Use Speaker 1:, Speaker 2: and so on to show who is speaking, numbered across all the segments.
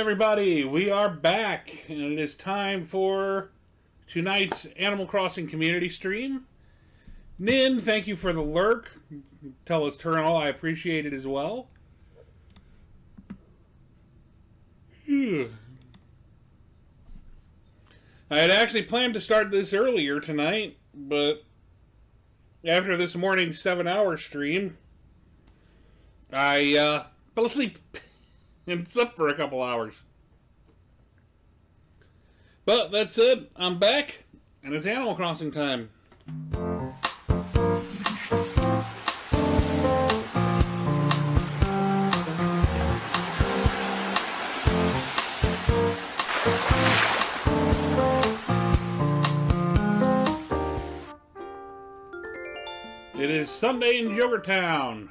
Speaker 1: everybody, we are back, and it is time for tonight's Animal Crossing community stream. Nin, thank you for the lurk. Tell us Eternal, I appreciate it as well. I had actually planned to start this earlier tonight, but after this morning's 7-hour stream, I fell asleep and slept for a couple hours. But that's it. I'm back, and it's Animal Crossing time. It is Sunday in Jokertown.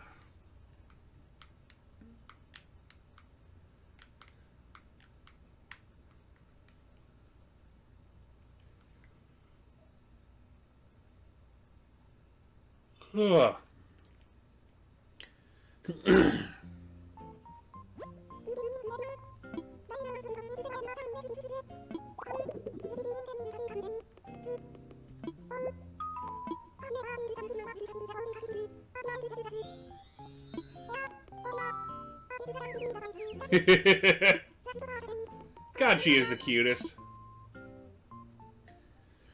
Speaker 1: Ugh. God, she is the cutest.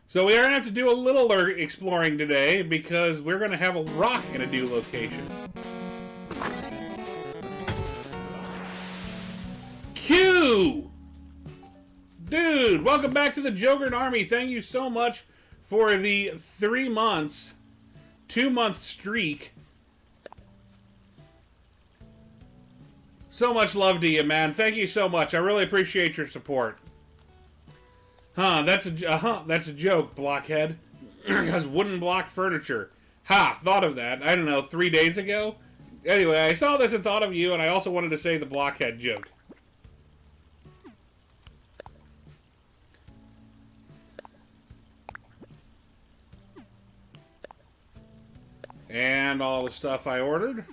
Speaker 1: So we are going to have to do a little exploring today because we're going to have a rock in a new location. Q! Dude, welcome back to the Jokered Army. Thank you so much for the 3 months, 2-month streak. So much love to you, man. Thank you so much. I really appreciate your support. That's a joke, blockhead. Because wooden block furniture. Ha, thought of that, I don't know, 3 days ago? Anyway, I saw this and thought of you, and I also wanted to say the blockhead joke. And all the stuff I ordered.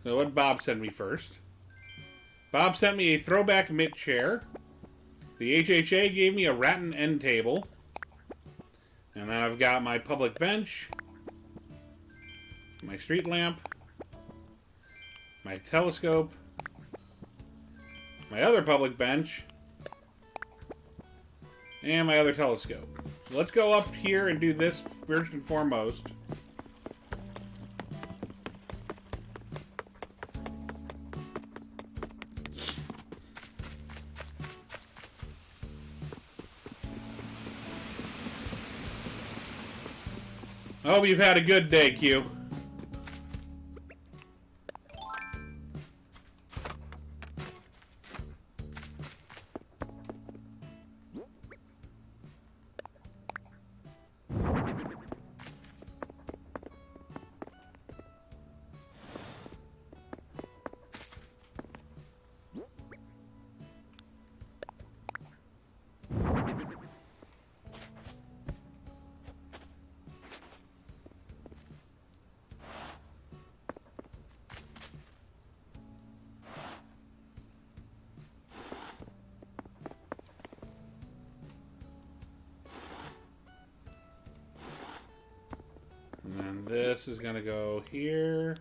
Speaker 1: So what did Bob send me first? Bob sent me a throwback mitt chair. The HHA gave me a rattan end table. And then I've got my public bench. My street lamp. My telescope. My other public bench. And my other telescope. So let's go up here and do this first and foremost. I hope you've had a good day, Q. And then this is going to go here.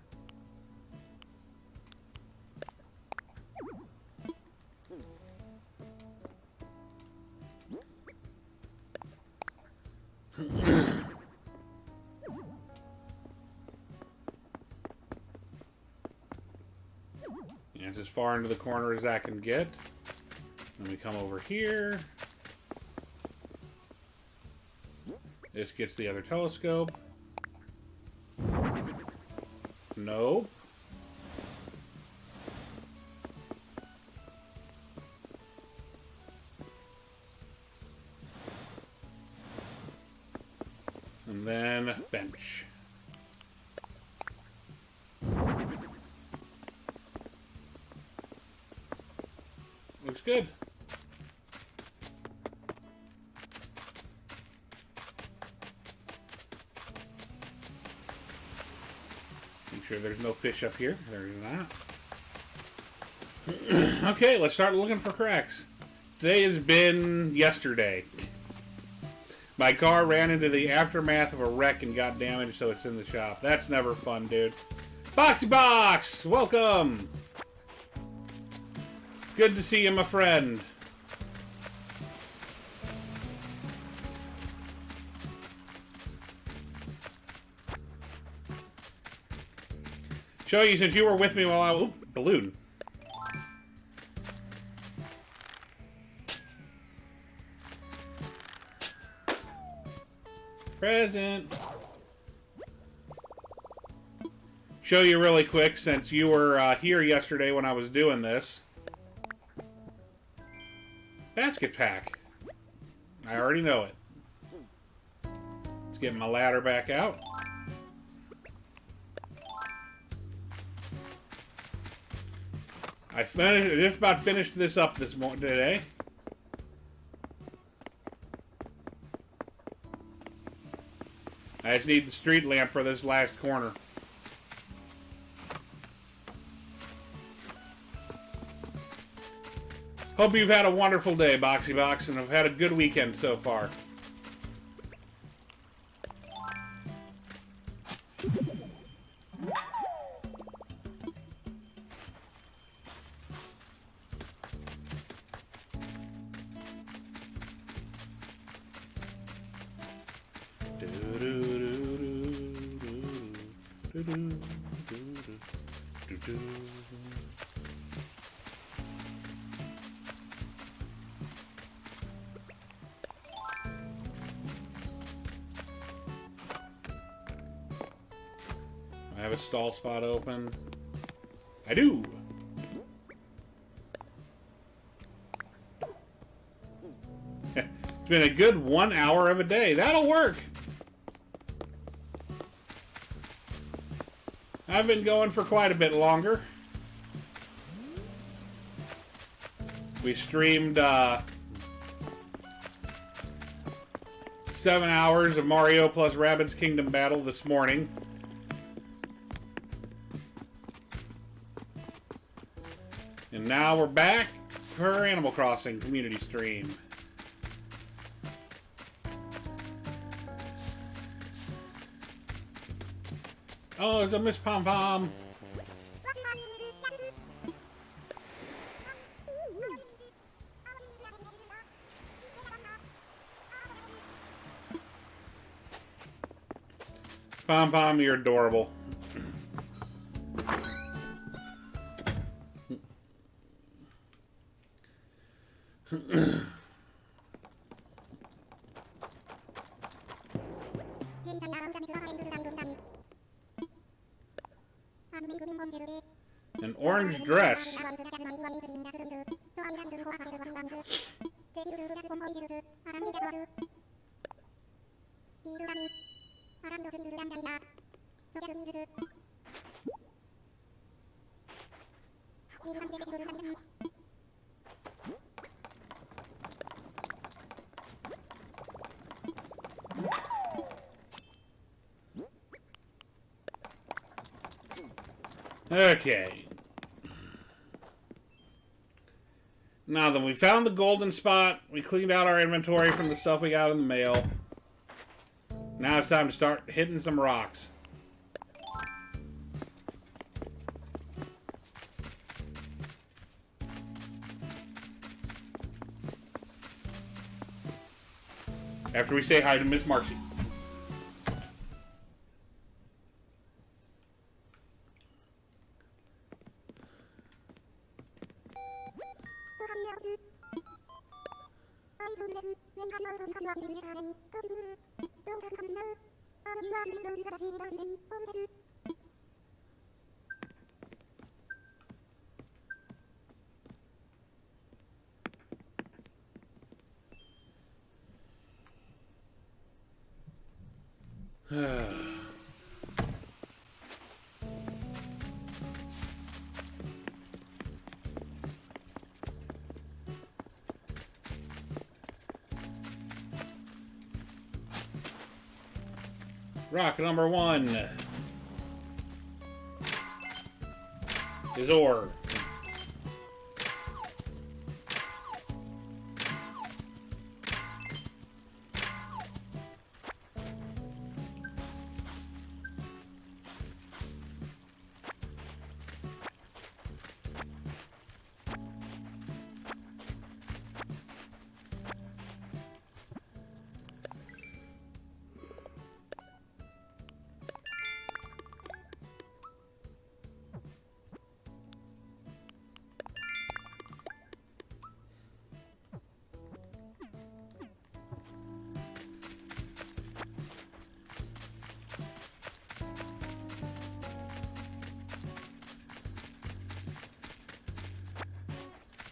Speaker 1: And it's as far into the corner as I can get. Then we come over here. This gets the other telescope. Nope. And then bench. good. Make sure there's no fish up here. There's not. Okay, let's start looking for cracks. Today has been yesterday. My car ran into the aftermath of a wreck and got damaged, so it's in the shop. That's never fun, dude. Boxy Box! Welcome! Good to see you, my friend. Show you, since you were with me while I... Ooh, balloon. Present. Show you really quick, since you were here yesterday when I was doing this. Basket pack. I already know it. Let's get my ladder back out. I just about finished this up this morning today. I just need the street lamp for this last corner. Hope you've had a wonderful day, Boxy Box, and have had a good weekend so far. I have a stall spot open. I do! It's been a good 1 hour of a day. That'll work! I've been going for quite a bit longer. We streamed 7 hours of Mario plus Rabbids Kingdom Battle this morning. And now we're back for Animal Crossing community stream. Oh, it's a Miss Pom Pom. Pom Pom, you're adorable. An orange dress. Okay. Now then, we found the golden spot. We cleaned out our inventory from the stuff we got in the mail. Now it's time to start hitting some rocks. After we say hi to Miss Marcy. Rock number 1 is ore.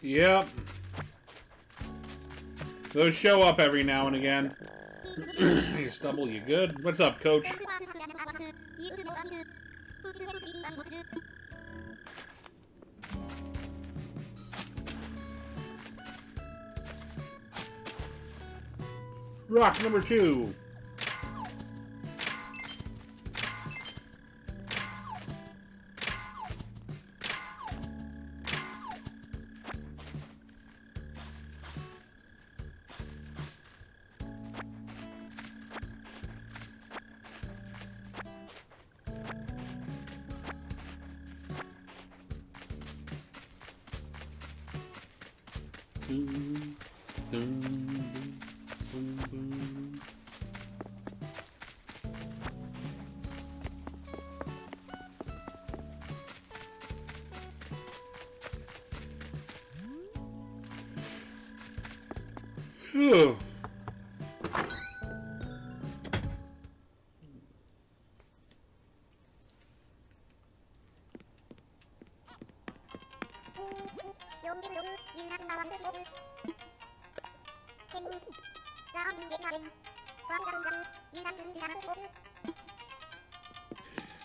Speaker 1: Yep. Those show up every now and again. You stumble, you good? What's up, coach? Rock number 2. Boom, boom, boom, boom, boom. Phew.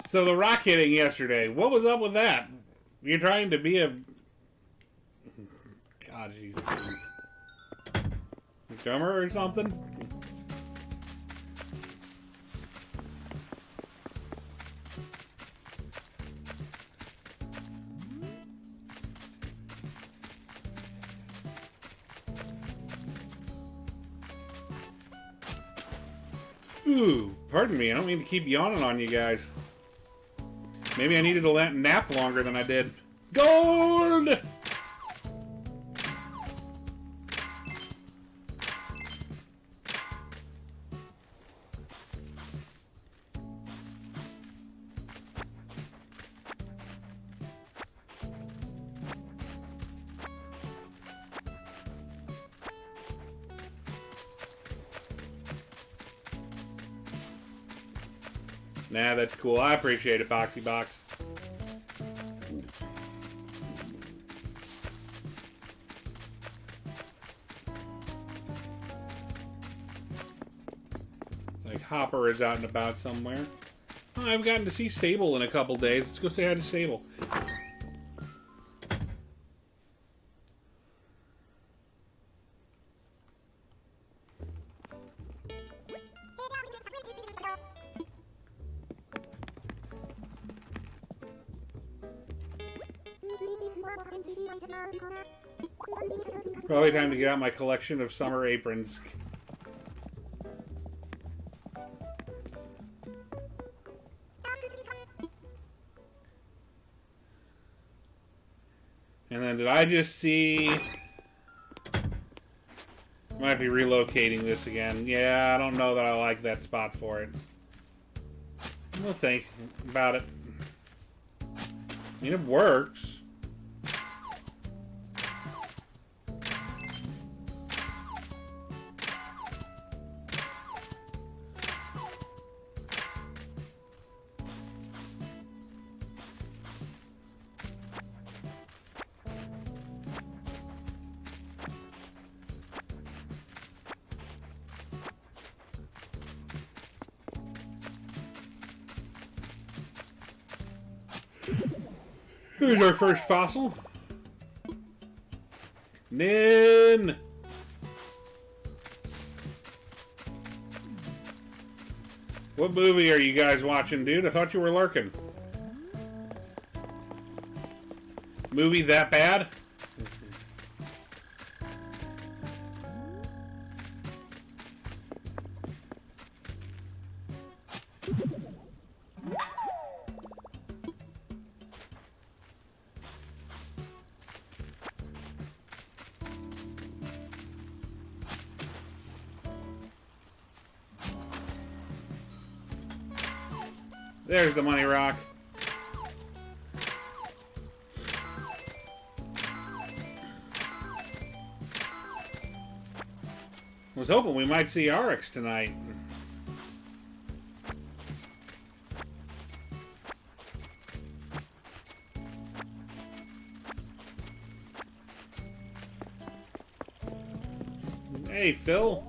Speaker 1: So the rock hitting yesterday, what was up with that? You're trying to be a... God, Jesus. Dumber or something? Ooh, pardon me, I don't mean to keep yawning on you guys. Maybe I needed to nap longer than I did. Gold! Nah, that's cool. I appreciate it, Boxy Box. It's like Hopper is out and about somewhere. Oh, I've gotten to see Sable in a couple days. Let's go say hi to Sable. Probably time to get out my collection of summer aprons. And then did I just see... Might be relocating this again. Yeah, I don't know that I like that spot for it. We'll think about it. I mean, it works. Here's our first fossil. Nin! What movie are you guys watching, dude? I thought you were lurking. Movie that bad? There's the money rock. I was hoping we might see Arix tonight. Hey, Phil.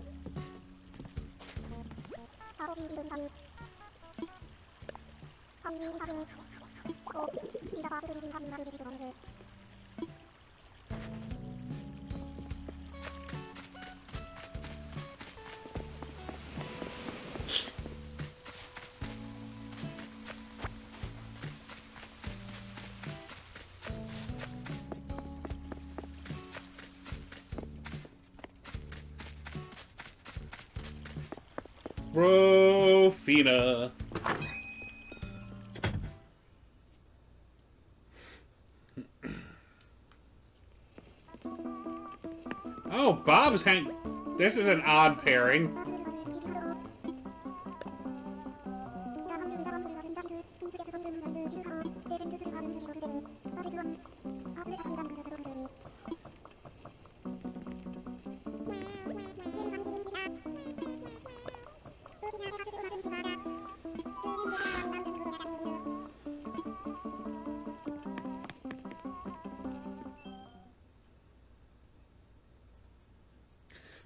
Speaker 1: Rofina. Oh, Bob's hang. This is an odd pairing.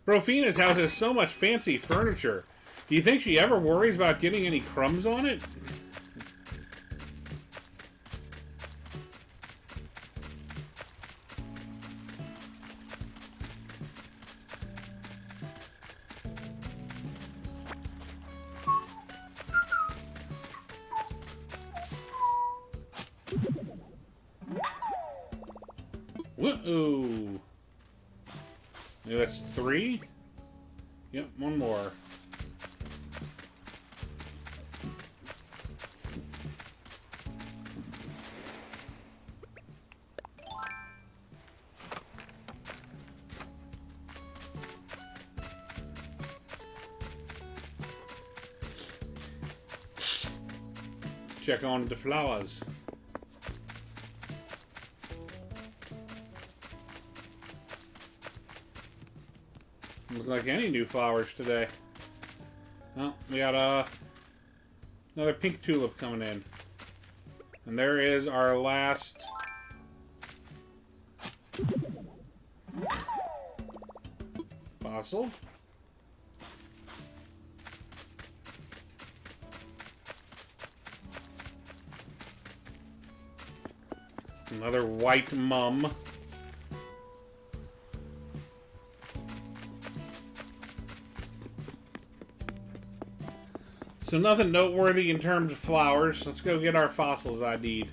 Speaker 1: Rofina's house has so much fancy furniture. Do you think she ever worries about getting any crumbs on it? Whoa! That's 3? Yep, one more. Check on the flowers. Look like any new flowers today. Oh, we got another pink tulip coming in. And there is our last fossil. Another white mum. So nothing noteworthy in terms of flowers. Let's go get our fossils ID'd.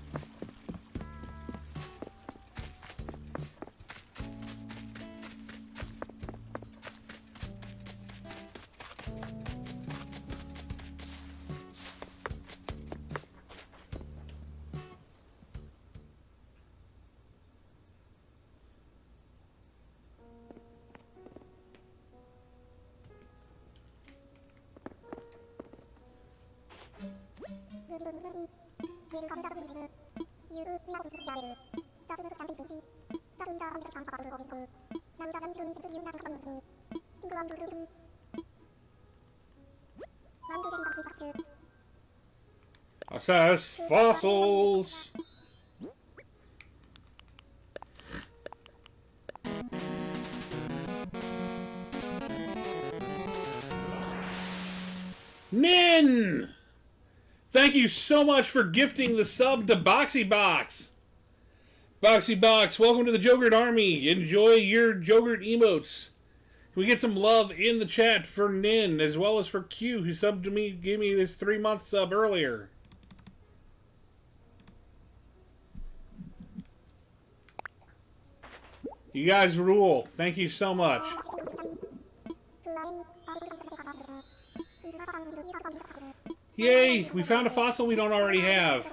Speaker 1: Assess fossils. Nin! Thank you so much for gifting the sub to Boxy Box. Boxy Box, welcome to the Jogurt Army. Enjoy your Jogurt emotes. Can we get some love in the chat for Nin, as well as for Q, who subbed to me, gave me this 3-month sub earlier. You guys rule. Thank you so much. Yay! We found a fossil we don't already have.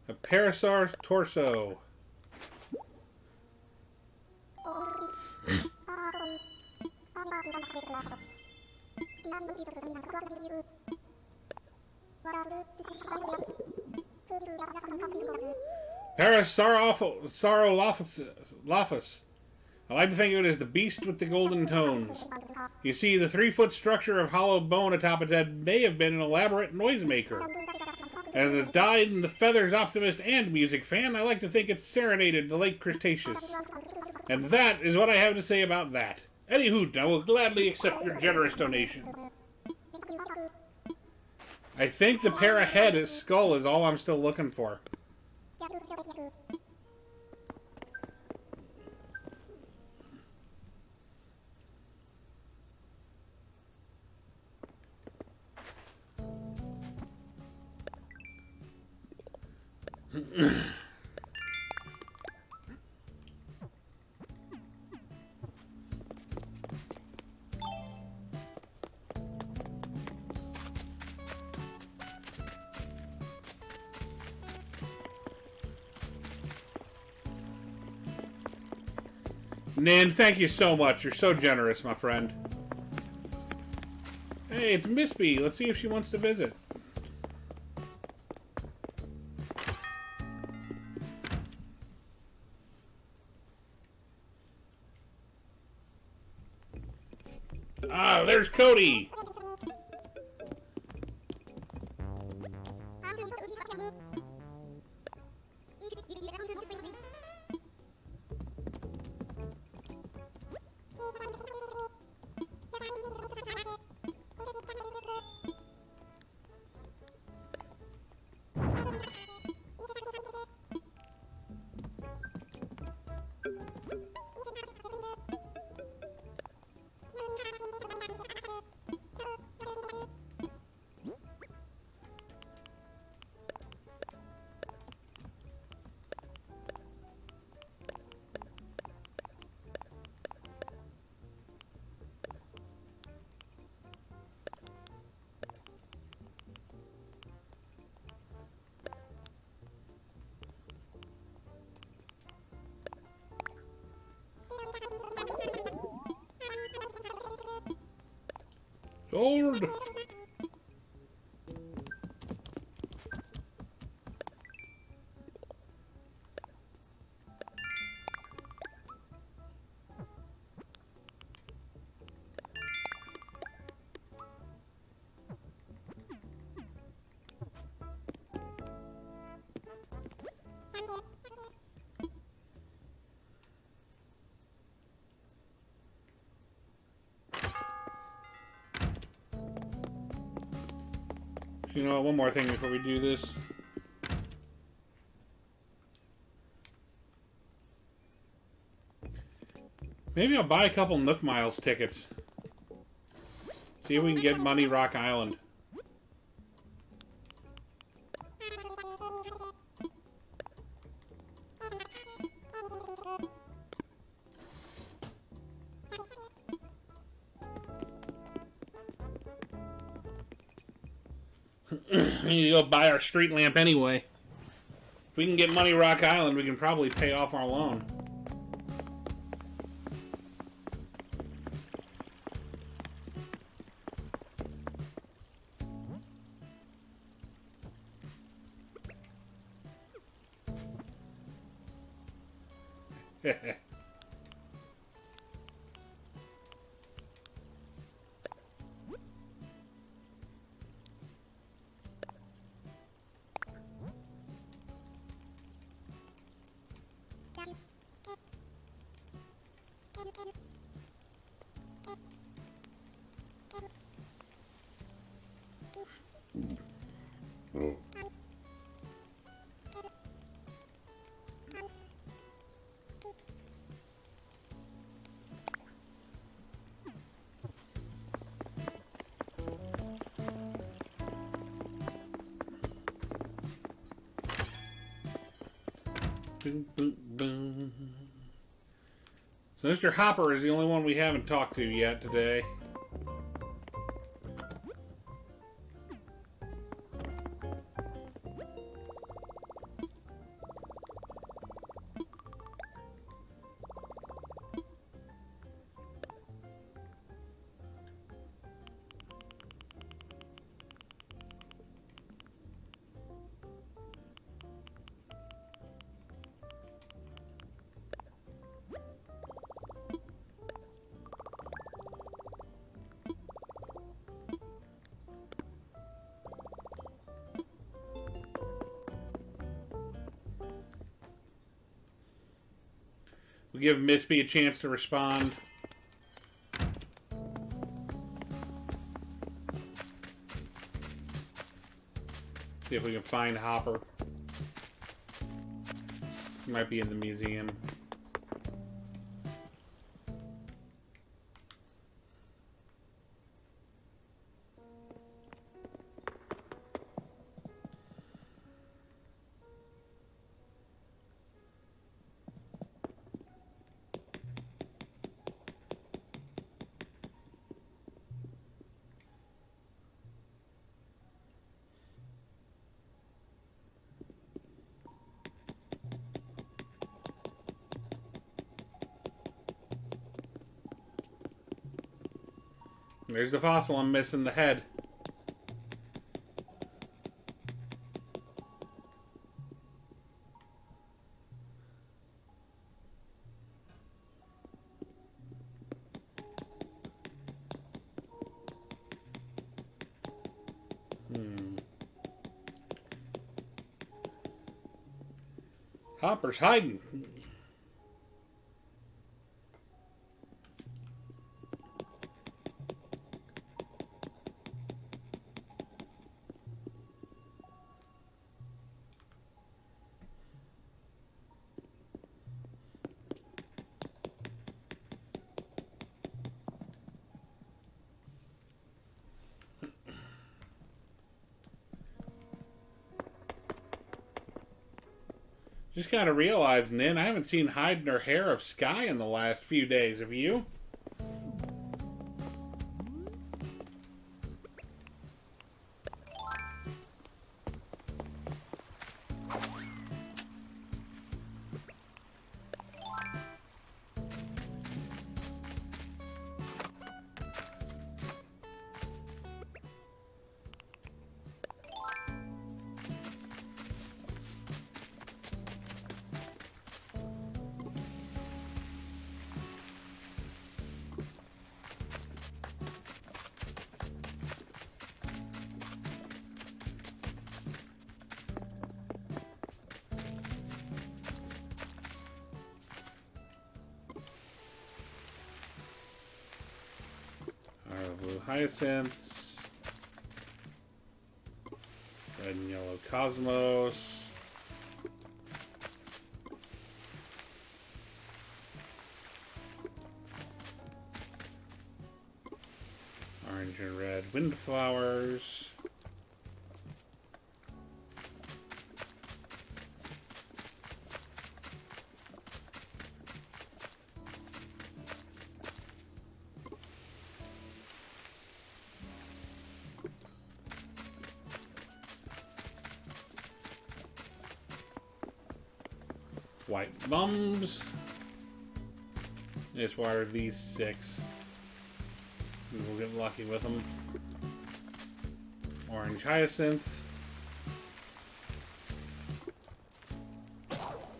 Speaker 1: A parasaur torso. Parasaurolophus. I like to think of it as the beast with the golden tones. You see, the 3-foot structure of hollow bone atop its head may have been an elaborate noisemaker. As a dyed in the feathers optimist and music fan, I like to think it serenaded the late Cretaceous. And that is what I have to say about that. Anywho, I will gladly accept your generous donation. I think the para-head skull is all I'm still looking for. Nin, thank you so much. You're so generous, my friend. Hey, it's Miss B. Let's see if she wants to visit. Ah, there's Cody. Sword. You know, one more thing before we do this. Maybe I'll buy a couple Nook Miles tickets. See if we can get Money Rock Island. We need to go buy our street lamp anyway. If we can get Money Rock Island, we can probably pay off our loan. Boom, boom, boom. So Mr. Hopper is the only one we haven't talked to yet today. We'll give Miss B a chance to respond. See if we can find Hopper. He might be in the museum. There's the fossil. I'm missing the head. Hopper's hiding. Just kind of realizing then, I haven't seen hide nor hair of Sky in the last few days. Have you? Blue hyacinths, red and yellow cosmos, orange and red windflowers, white bums. Just water these 6. And we'll get lucky with them. Orange hyacinth.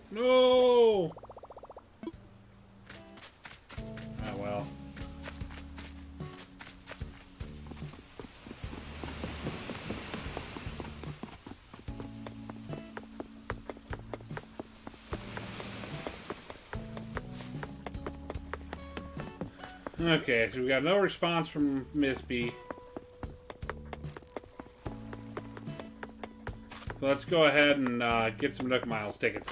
Speaker 1: No! Ah, well. Okay, so we got no response from Miss B. So let's go ahead and get some Nook Miles tickets.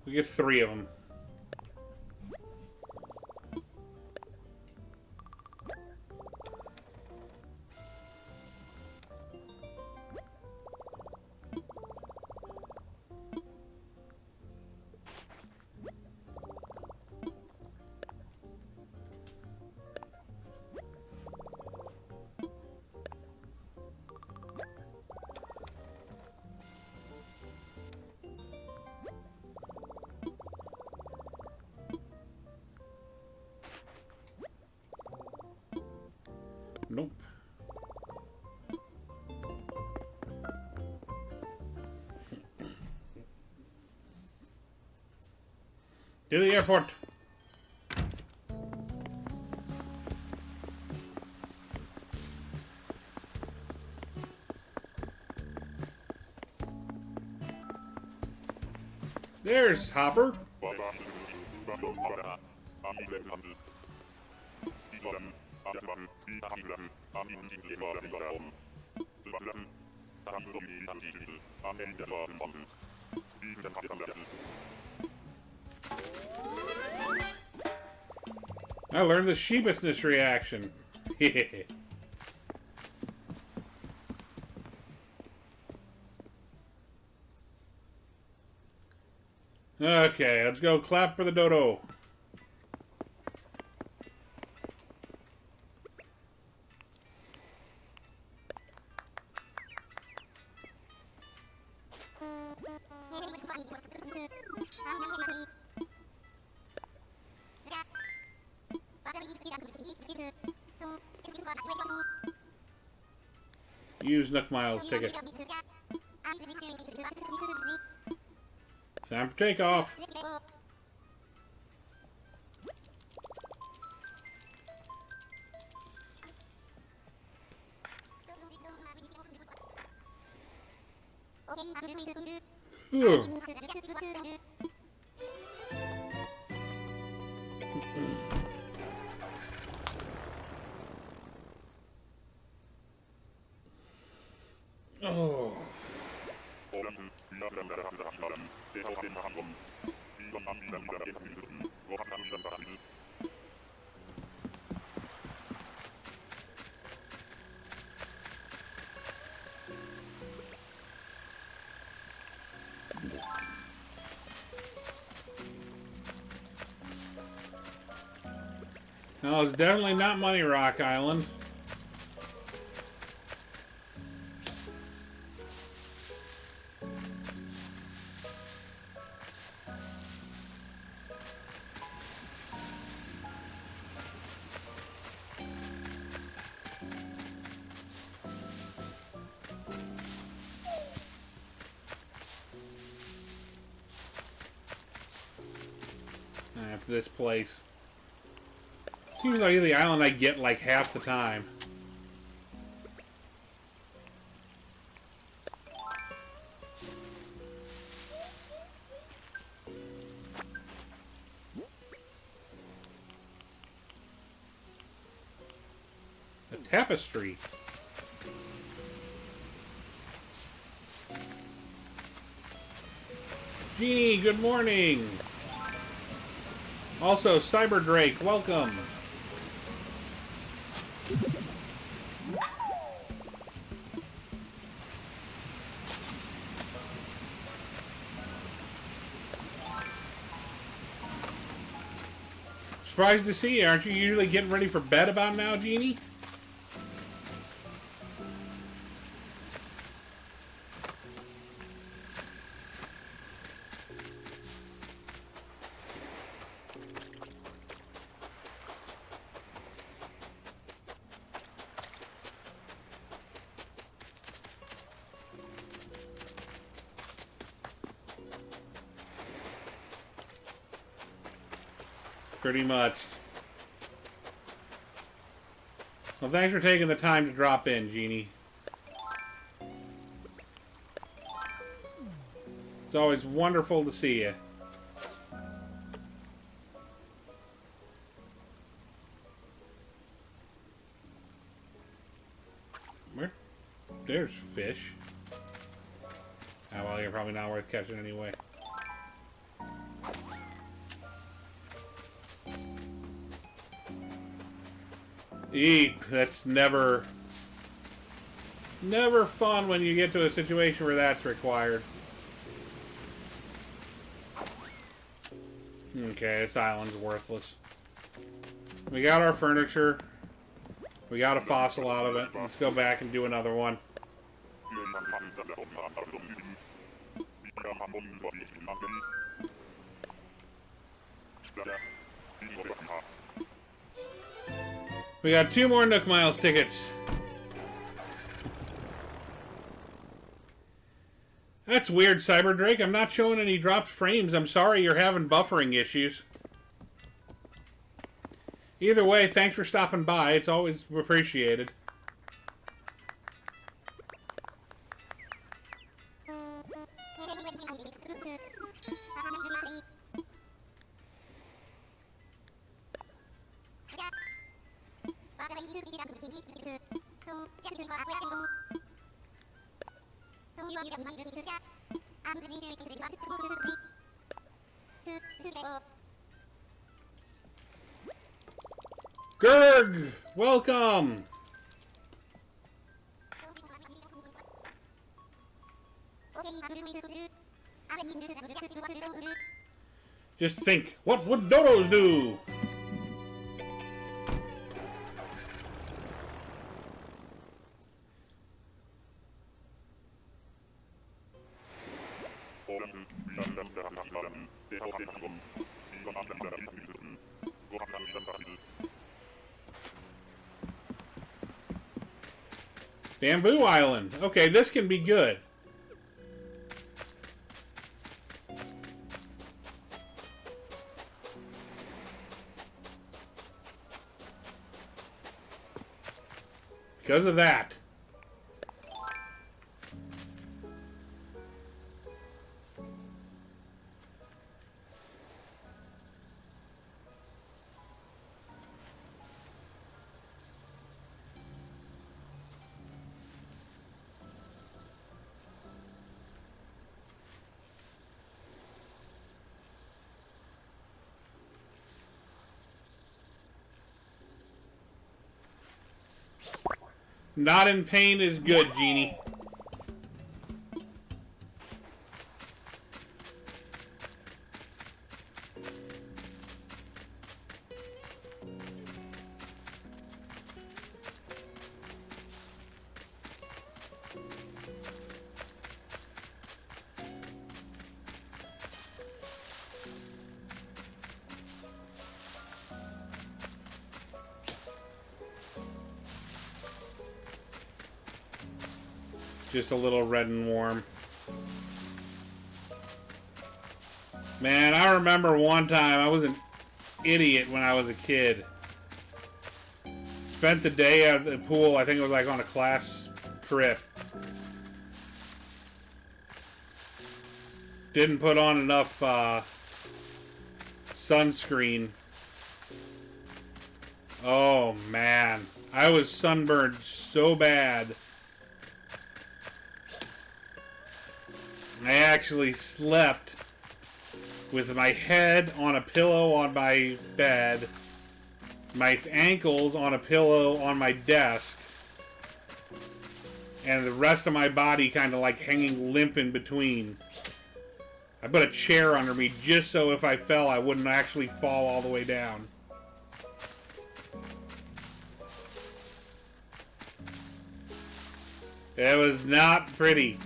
Speaker 1: We get 3 of them. Nope. To the airport. There's Hopper. I learned the sheepishly reaction. Okay, let's go clap for the dodo. Use Nook Miles ticket. Time for takeoff. Oh. No, it's definitely not Money Rock Island. After this place. Seems like the island I get like half the time. A tapestry. Jeannie, good morning. Also, Cyber Drake, welcome. Surprised to see you. Aren't you usually getting ready for bed about now, Jeannie? Pretty much. Well, thanks for taking the time to drop in, Jeannie. It's always wonderful to see you. Where? There's fish. Ah, well, you're probably not worth catching anyway. Eep, that's never fun when you get to a situation where that's required. Okay, this island's worthless. We got our furniture. We got a fossil out of it. Let's go back and do another one. We got 2 more Nook Miles tickets. That's weird, Cyber Drake. I'm not showing any dropped frames. I'm sorry you're having buffering issues. Either way, thanks for stopping by. It's always appreciated. Gerg, welcome. Just think, what would dodos do? Bamboo Island. Okay, this can be good. Because of that. Not in pain is good, Genie. Just a little red and warm. Man, I remember one time I was an idiot when I was a kid. Spent the day at the pool, I think it was like on a class trip. Didn't put on enough sunscreen. Oh man, I was sunburned so bad. I actually slept with my head on a pillow on my bed, my ankles on a pillow on my desk, and the rest of my body kind of like hanging limp in between. I put a chair under me just so if I fell, I wouldn't actually fall all the way down. It was not pretty.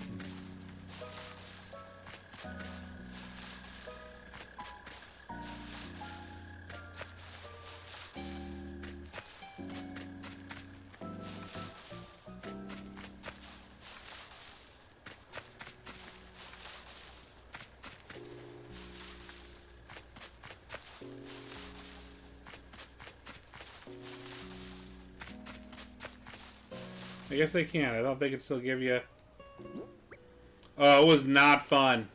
Speaker 1: I guess they can. I thought they could still give you... Oh, it was not fun.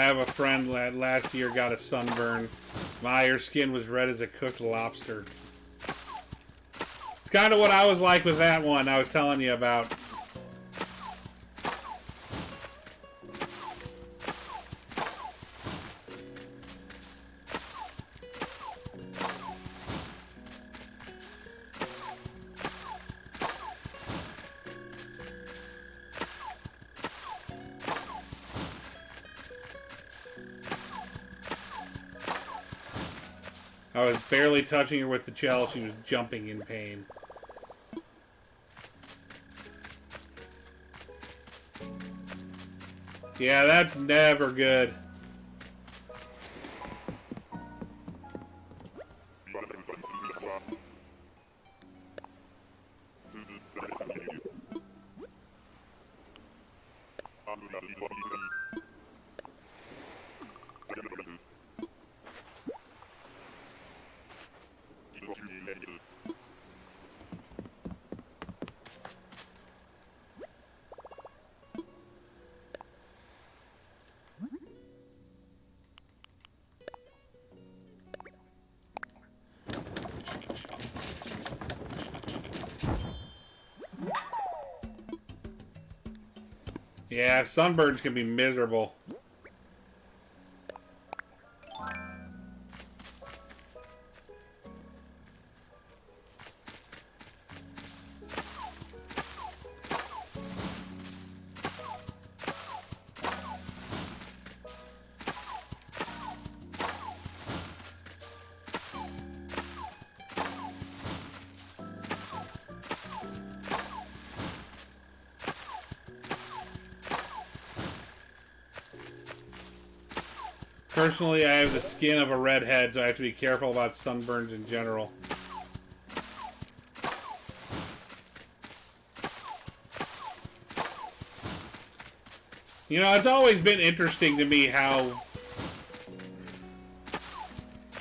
Speaker 1: have a friend that last year got a sunburn. Her skin was red as a cooked lobster. It's kind of what I was like with that one I was telling you about. I was barely touching her with the gel. She was jumping in pain. Yeah, that's never good. Yeah, sunburns can be miserable. Personally, I have the skin of a redhead, so I have to be careful about sunburns in general. You know, it's always been interesting to me how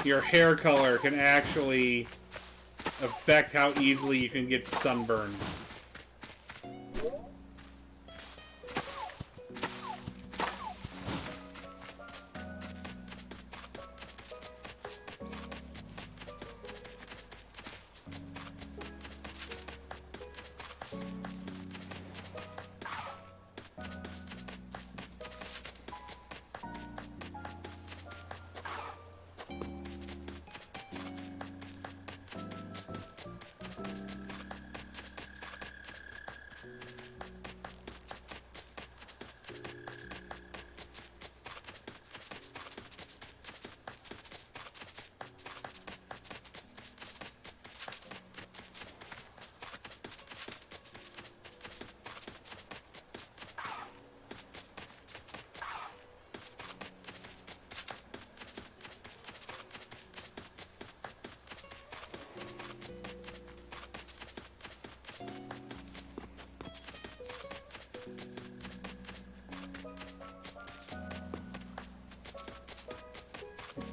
Speaker 1: your hair color can actually affect how easily you can get sunburned.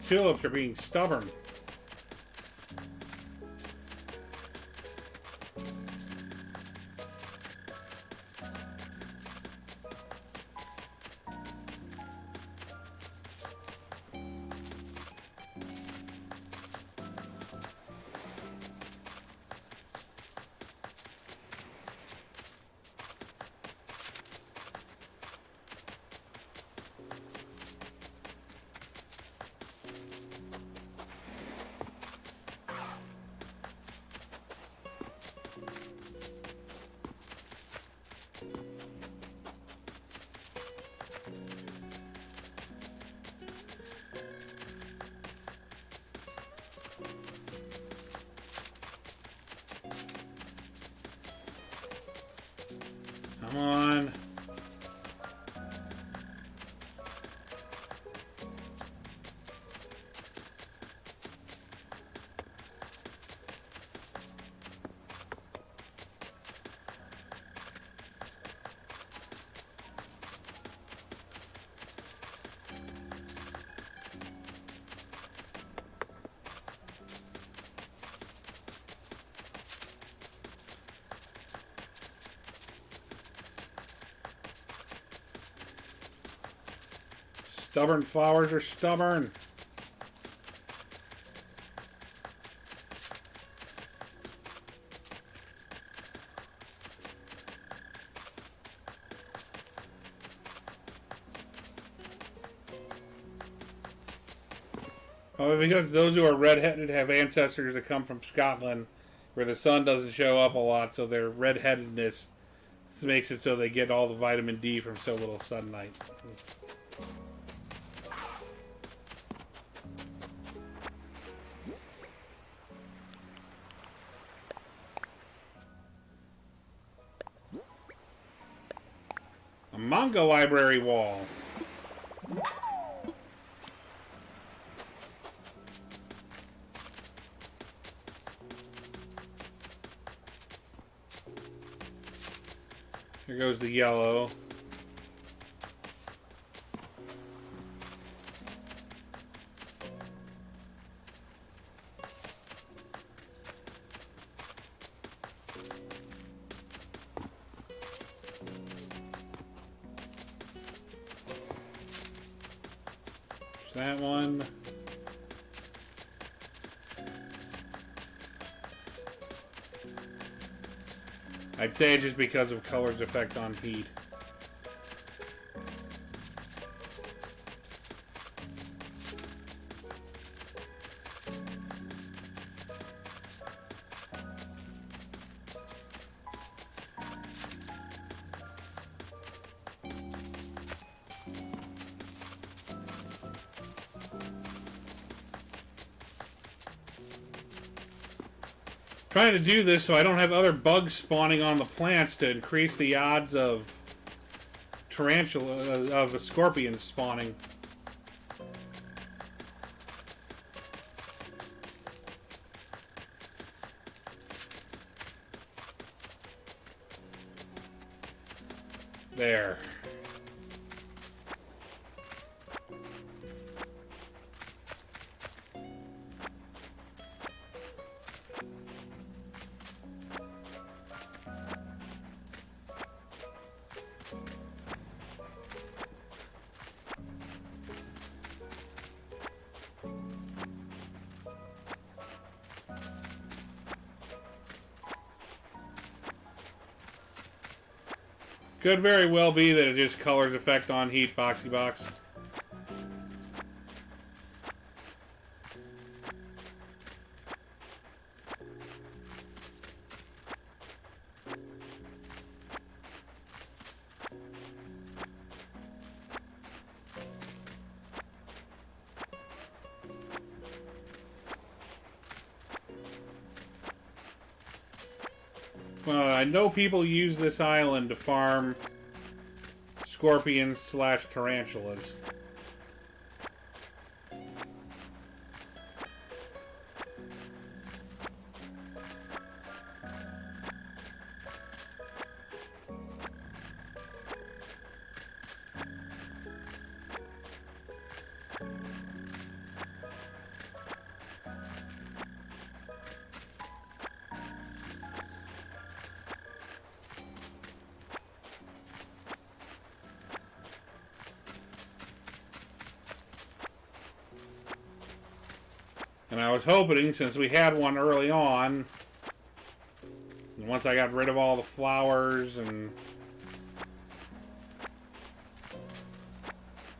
Speaker 1: Tulips are being stubborn. Come on. Stubborn flowers are stubborn. Oh, because those who are redheaded have ancestors that come from Scotland, where the sun doesn't show up a lot, so their redheadedness makes it so they get all the vitamin D from so little sunlight. A manga library wall. Here goes the yellow. That one. I'd say just because of color's effect on heat. Trying to do this so I don't have other bugs spawning on the plants to increase the odds of of scorpions spawning. There. Could very well be that it just colors effect on heat, Boxy Box. I know people use this island to farm scorpions / tarantulas. And I was hoping, since we had one early on, and once I got rid of all the flowers and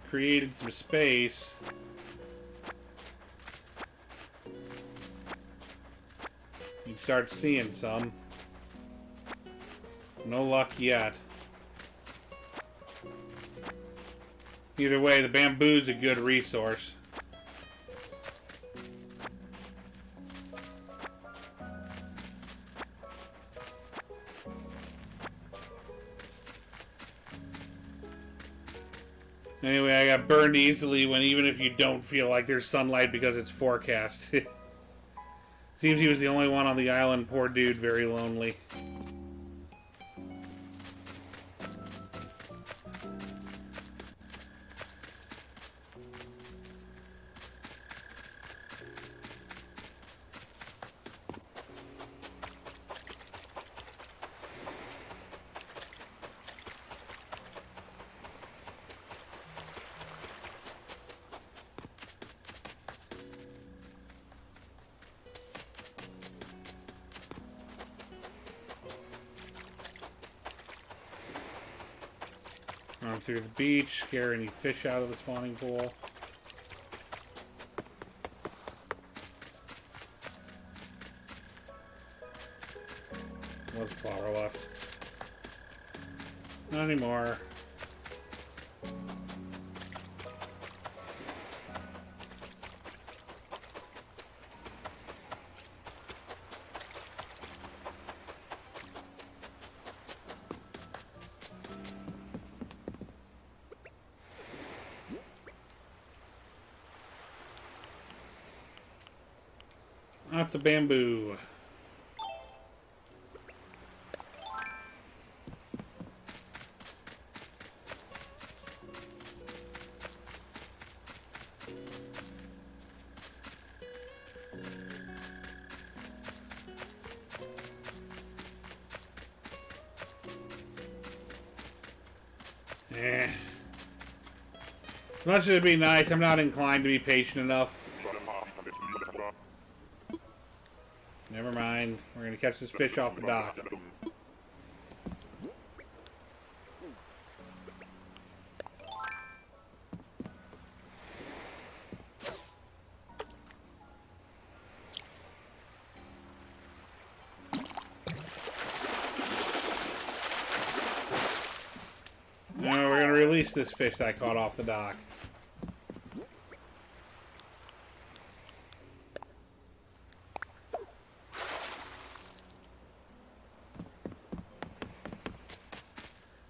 Speaker 1: created some space, you start seeing some. No luck yet. Either way, the bamboo's a good resource. Anyway, I got burned easily when even if you don't feel like there's sunlight because it's forecast. Seems he was the only one on the island. Poor dude, very lonely. Run through the beach, scare any fish out of the spawning pool. What's flour left? Not anymore. Lots of bamboo. As much as it'd be nice, I'm not inclined to be patient enough. Never mind. We're going to catch this fish off the dock. Now we're going to release this fish that I caught off the dock.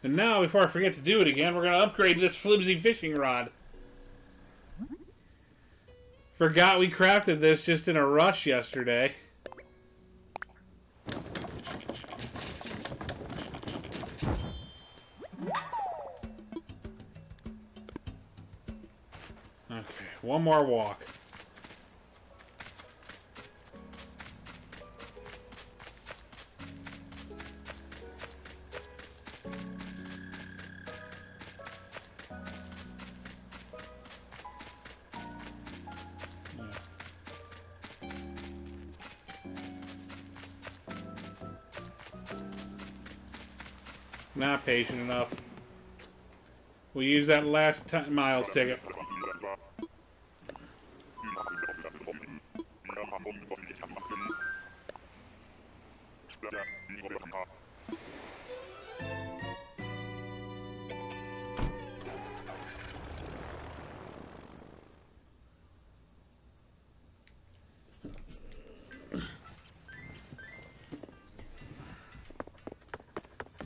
Speaker 1: And now, before I forget to do it again, we're going to upgrade this flimsy fishing rod. Forgot we crafted this just in a rush yesterday. Okay, one more walk. Not patient enough. We'll use that last miles ticket.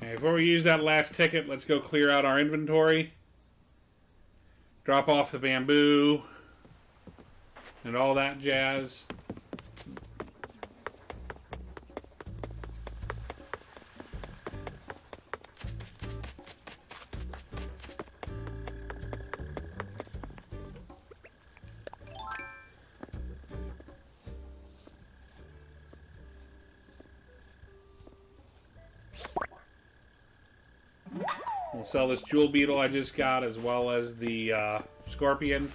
Speaker 1: Before we use that last ticket, let's go clear out our inventory. Drop off the bamboo and all that jazz. We'll sell this jewel beetle I just got, as well as the scorpion.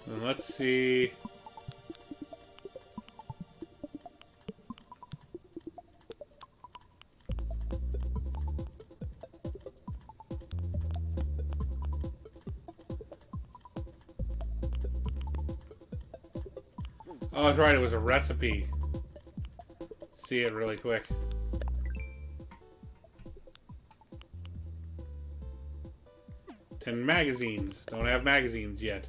Speaker 1: And let's see. Oh, that's right. It was a recipe. See it really quick. And magazines. Don't have magazines yet.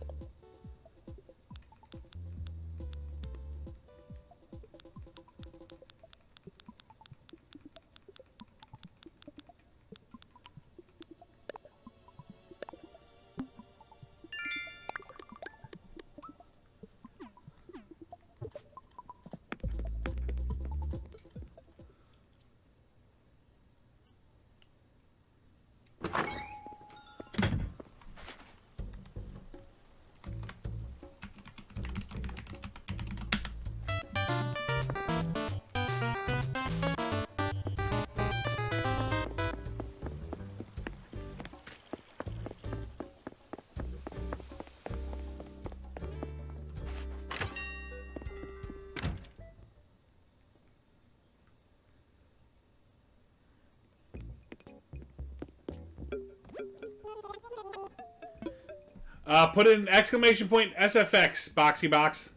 Speaker 1: Put in exclamation point SFX, Boxy Box.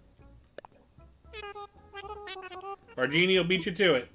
Speaker 1: Or Genie will beat you to it.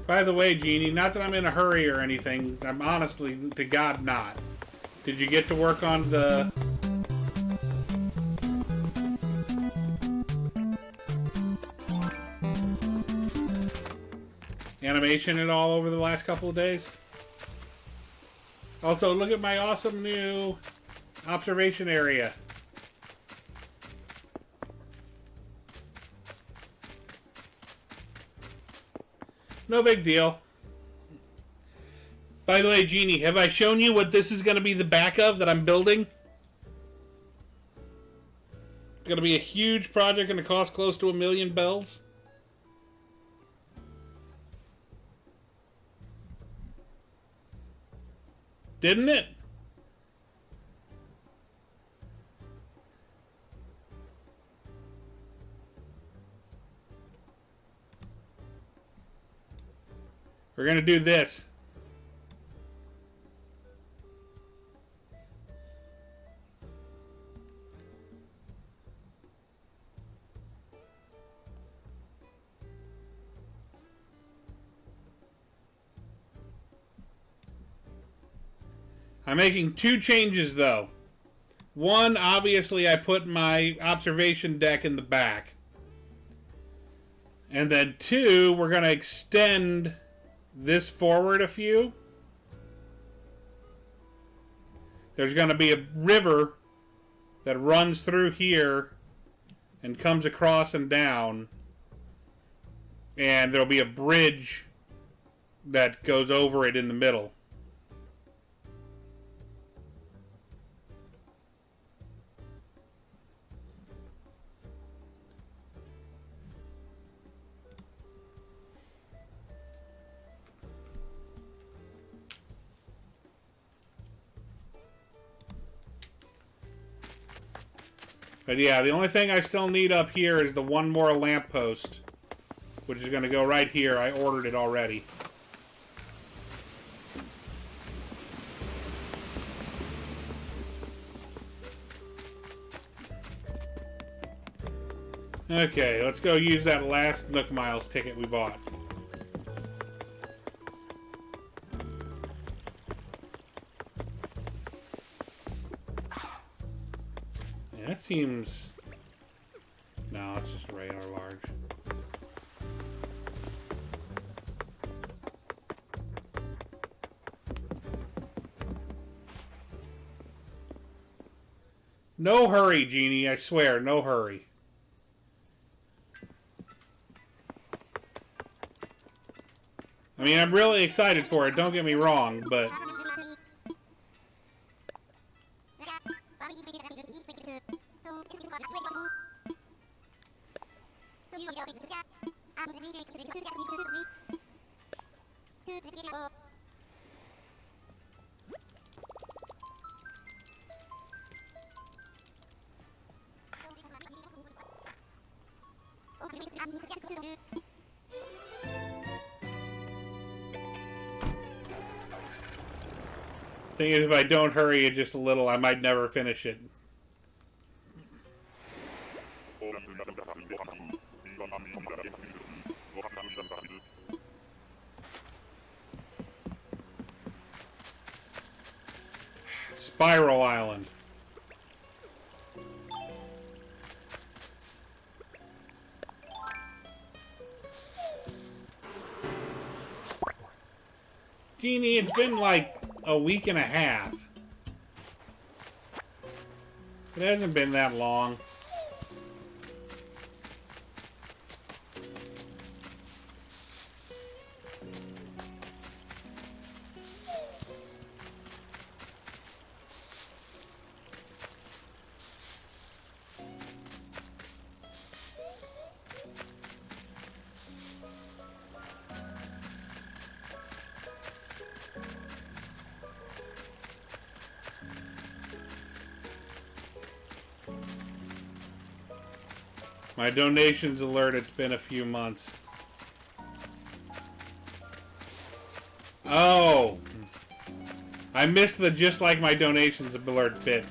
Speaker 1: By the way, Genie, not that I'm in a hurry or anything. I'm honestly, to God, not. Did you get to work on the... animation at all over the last couple of days? Also, look at my awesome new observation area. No big deal. By the way, Genie, have I shown you what this is going to be the back of that I'm building? It's going to be a huge project, going to cost close to 1 million bells. Didn't it? We're going to do this. I'm making 2 changes, though. One, obviously, I put my observation deck in the back. And then 2, we're going to extend this forward a few. There's going to be a river that runs through here and comes across and down. And there'll be a bridge that goes over it in the middle. But yeah, the only thing I still need up here is the one more lamppost, which is going to go right here. I ordered it already. Okay, let's go use that last Nook Miles ticket we bought. Yeah, that seems... No, it's just a regular large. No hurry, Genie, I swear, no hurry. I mean, I'm really excited for it, don't get me wrong, but... Thing is, if I don't hurry it just a little, I might never finish it. Spiral Island. Genie, it's been like a week and a half. It hasn't been that long. My donations alert, it's been a few months. Oh! I missed the just like my donations alert bit.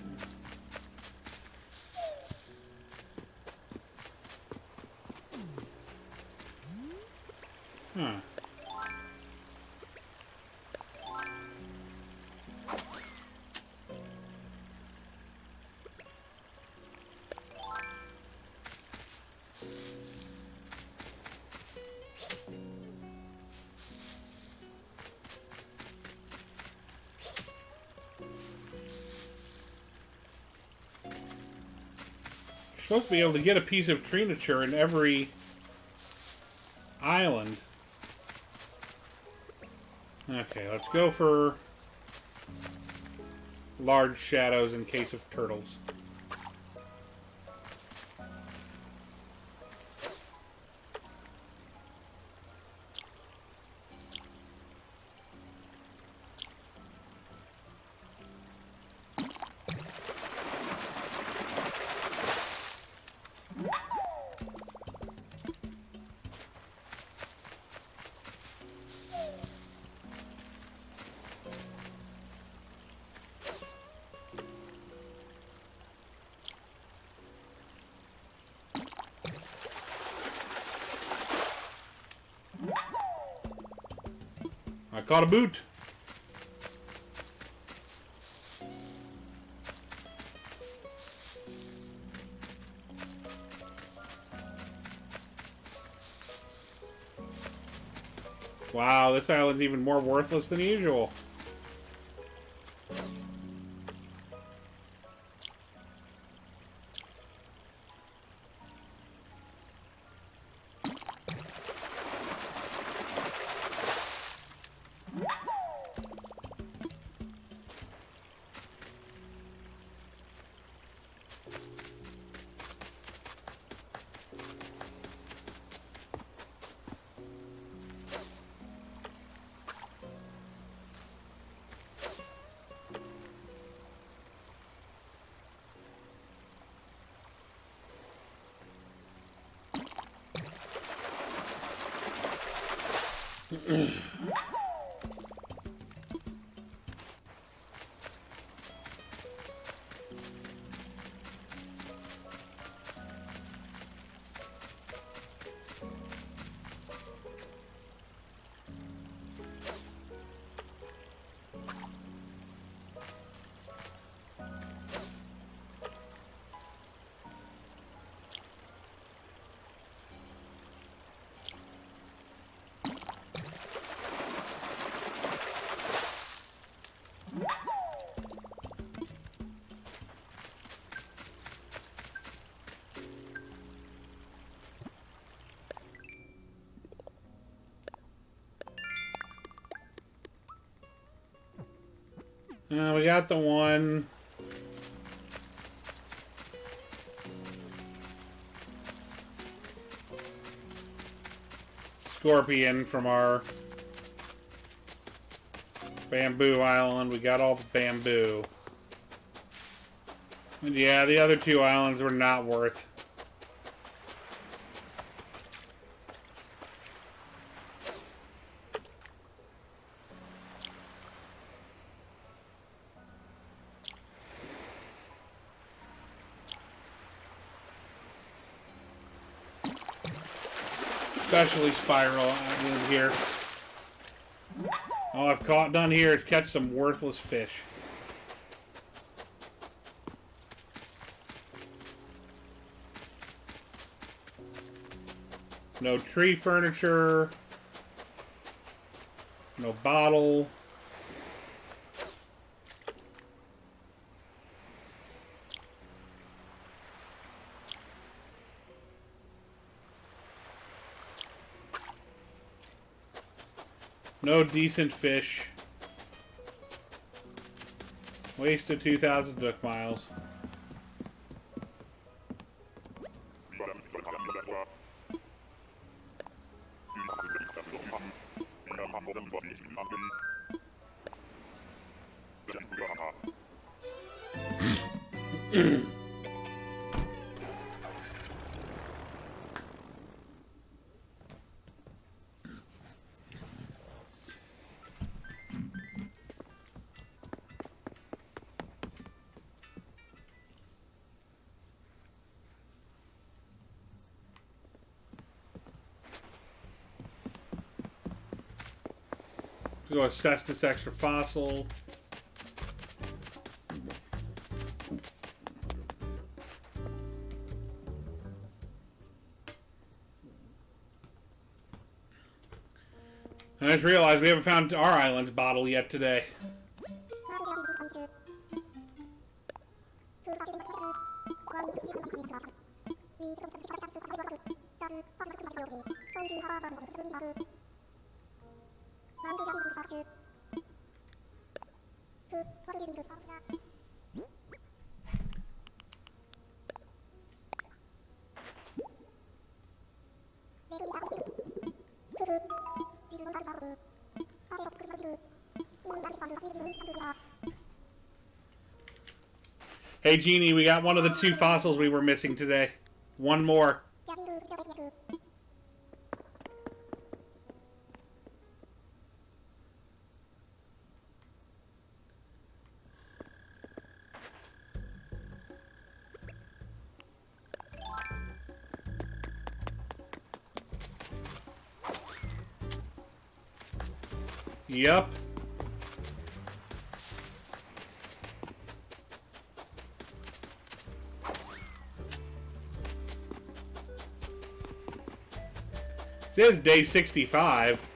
Speaker 1: Huh. Supposed to be able to get a piece of Trinature in every island. Okay, let's go for large shadows in case of turtles. I caught a boot. Wow, this island's even more worthless than usual. We got the one. scorpion from our bamboo island. We got all the bamboo. And yeah, the other two islands were not worth. Especially spiral in here. All I've done here is catch some worthless fish. No tree furniture. No bottle. No decent fish. Wasted 2,000 duck miles. Go assess this extra fossil. I just realized we haven't found our island's bottle yet today. Hey Genie, we got one of the two fossils we were missing today. One more. Yup. It says day 65.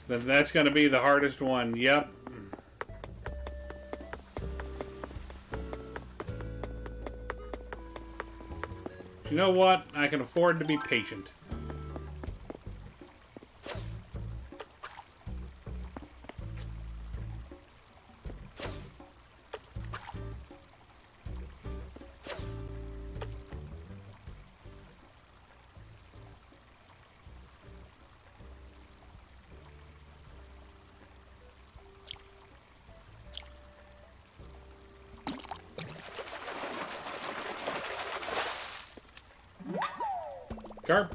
Speaker 1: Then that's going to be the hardest one. Yep. You know what? I can afford to be patient. Carp.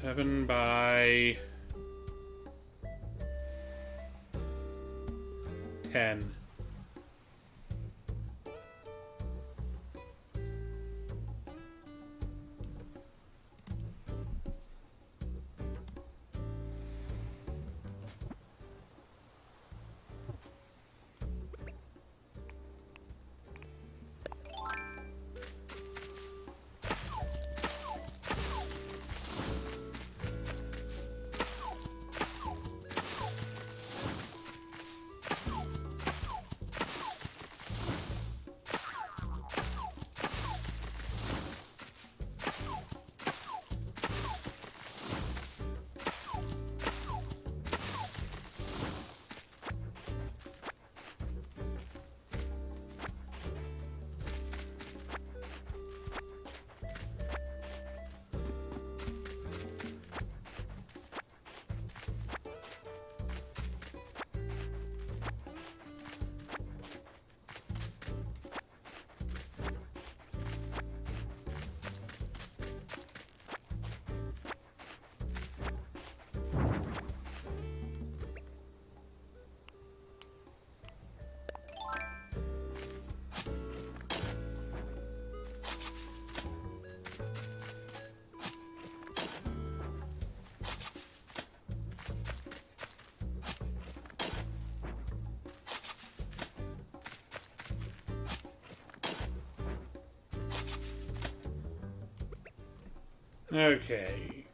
Speaker 1: Seven by 10. Okay.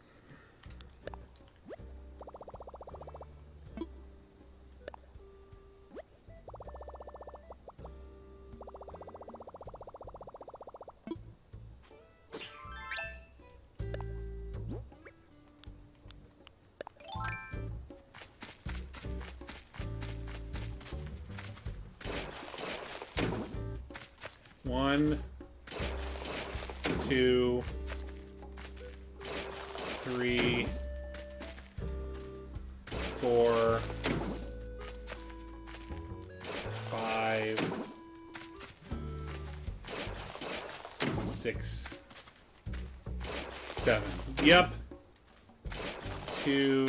Speaker 1: One, two, three, 4, 5, 6, 7. Yep. 2,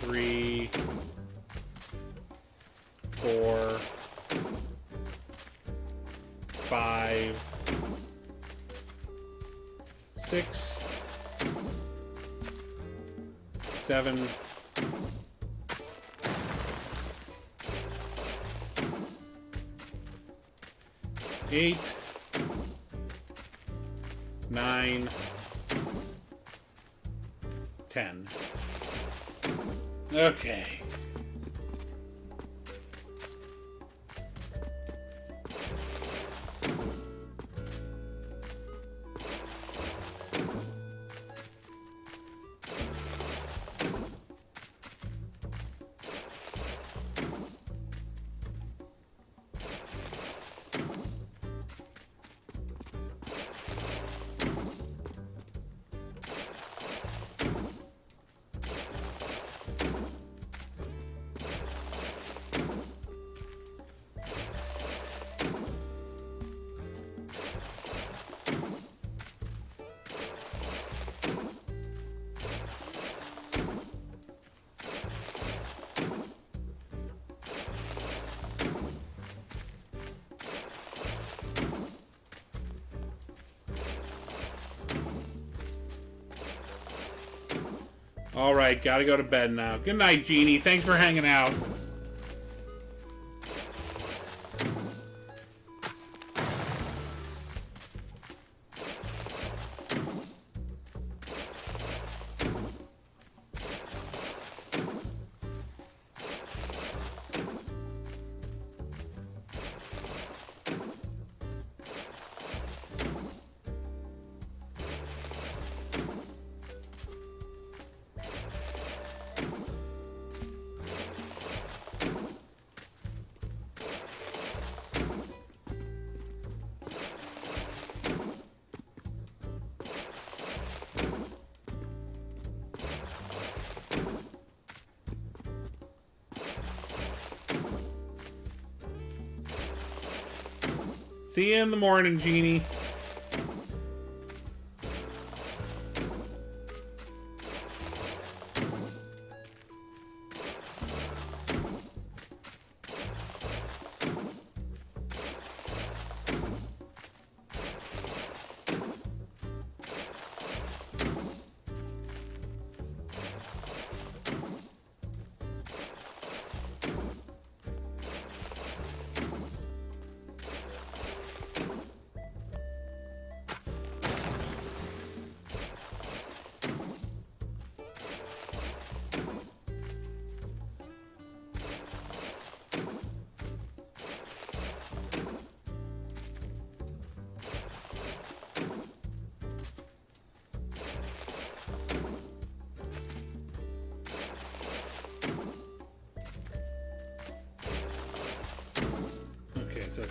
Speaker 1: 3, 4, 5, 6, 7, 8, 9, 10. Okay. All right, gotta go to bed now. Good night, Jeannie. Thanks for hanging out. See you in the morning, Jeannie.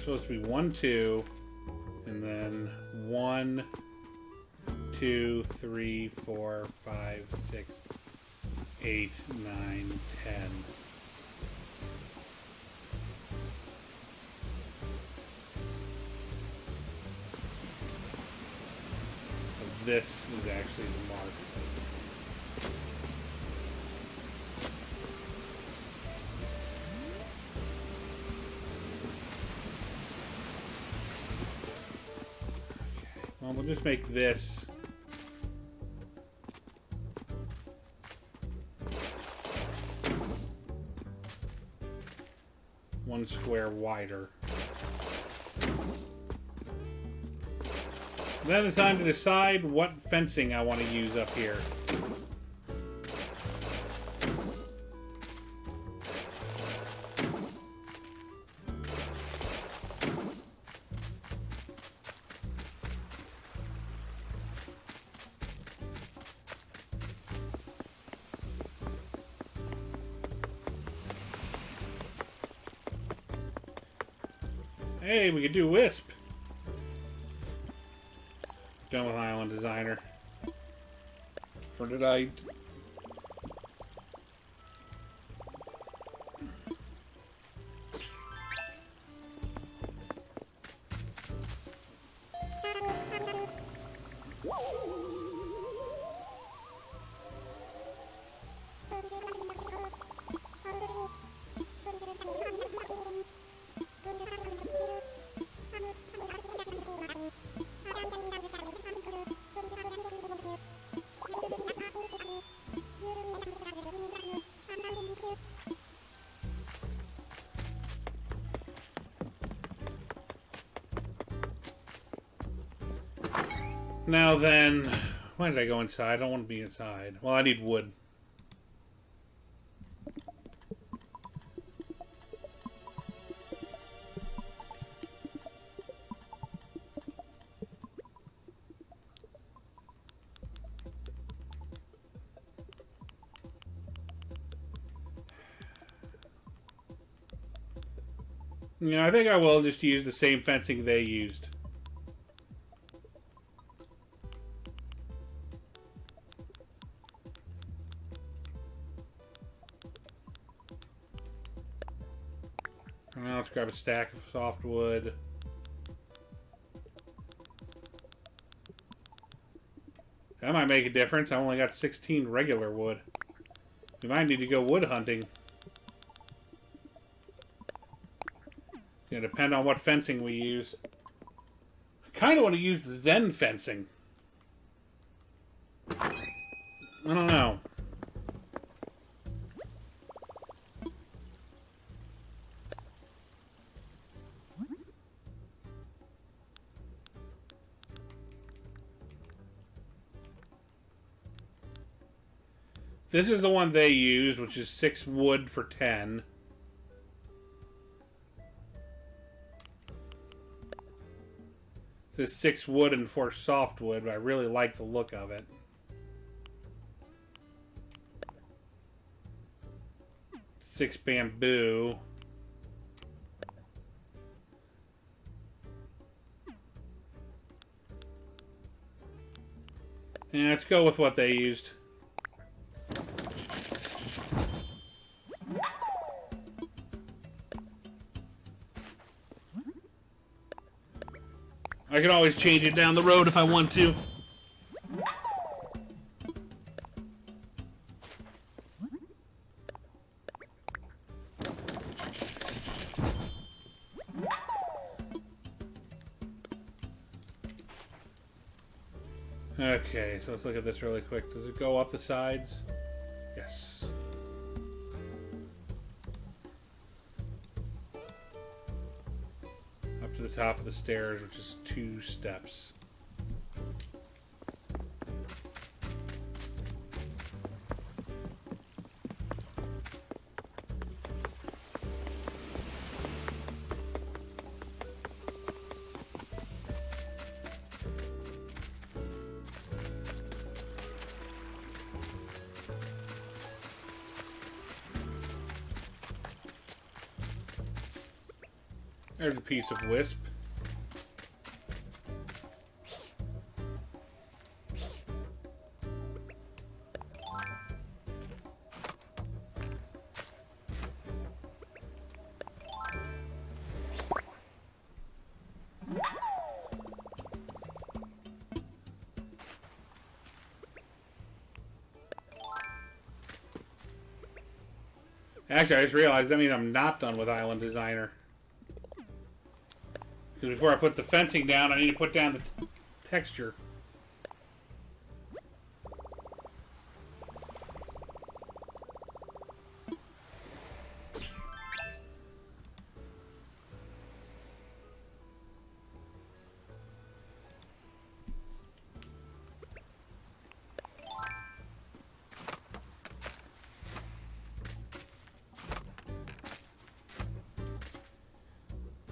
Speaker 1: supposed to be 1, 2, and then 1, 2, 3, 4, 5, 6, 8, 9, 10. So this is actually the mark. Well, we'll just make this one square wider. Then it's time to decide what fencing I want to use up here. Hey, we could do Wisp. Done with Island Designer. Or did I... Now then, why did I go inside? I don't want to be inside. Well, I need wood. Yeah, I think I will just use the same fencing they used. Now let's grab a stack of softwood. That might make a difference. I only got 16 regular wood. We might need to go wood hunting. It's gonna depend on what fencing we use. I kind of want to use Zen fencing. I don't know. This is the one they use, which is 6 wood for 10. This is 6 wood and 4 softwood, but I really like the look of it. Six bamboo. And let's go with what they used. I can always change it down the road if I want to. Okay, so let's look at this really quick. Does it go up the sides? Yes. Up to the top of the stairs, which is 2 steps. There's a piece of Wisp. Actually, I just realized that means I'm not done with Island Designer. Because before I put the fencing down, I need to put down the texture.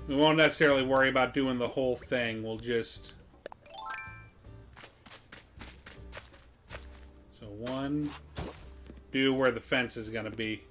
Speaker 1: We won't necessarily worry about doing the whole thing. We'll just... So one, do where the fence is going to be.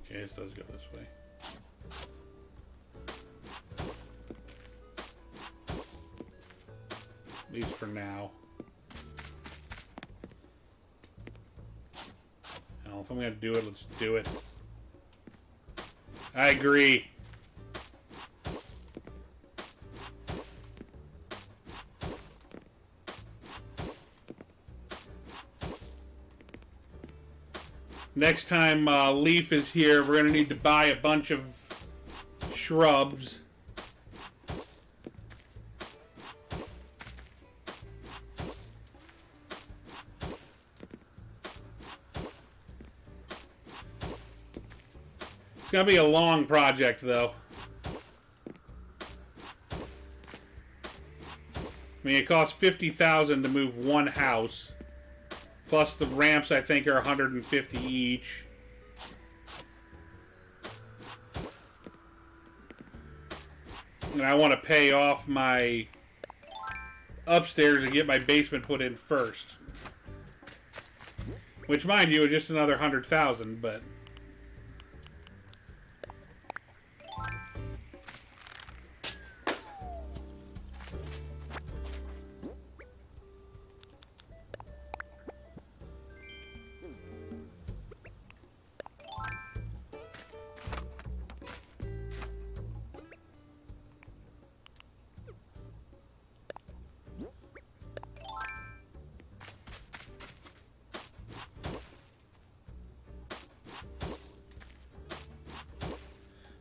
Speaker 1: Okay, this does go this way. At least for now. Hell, if I'm gonna do it, let's do it. I agree. Next time Leaf is here, we're going to need to buy a bunch of shrubs. It's going to be a long project, though. I mean, it costs $50,000 to move one house. Plus the ramps, I think, are 150 each. And I want to pay off my upstairs and get my basement put in first. Which, mind you, is just another 100,000, but...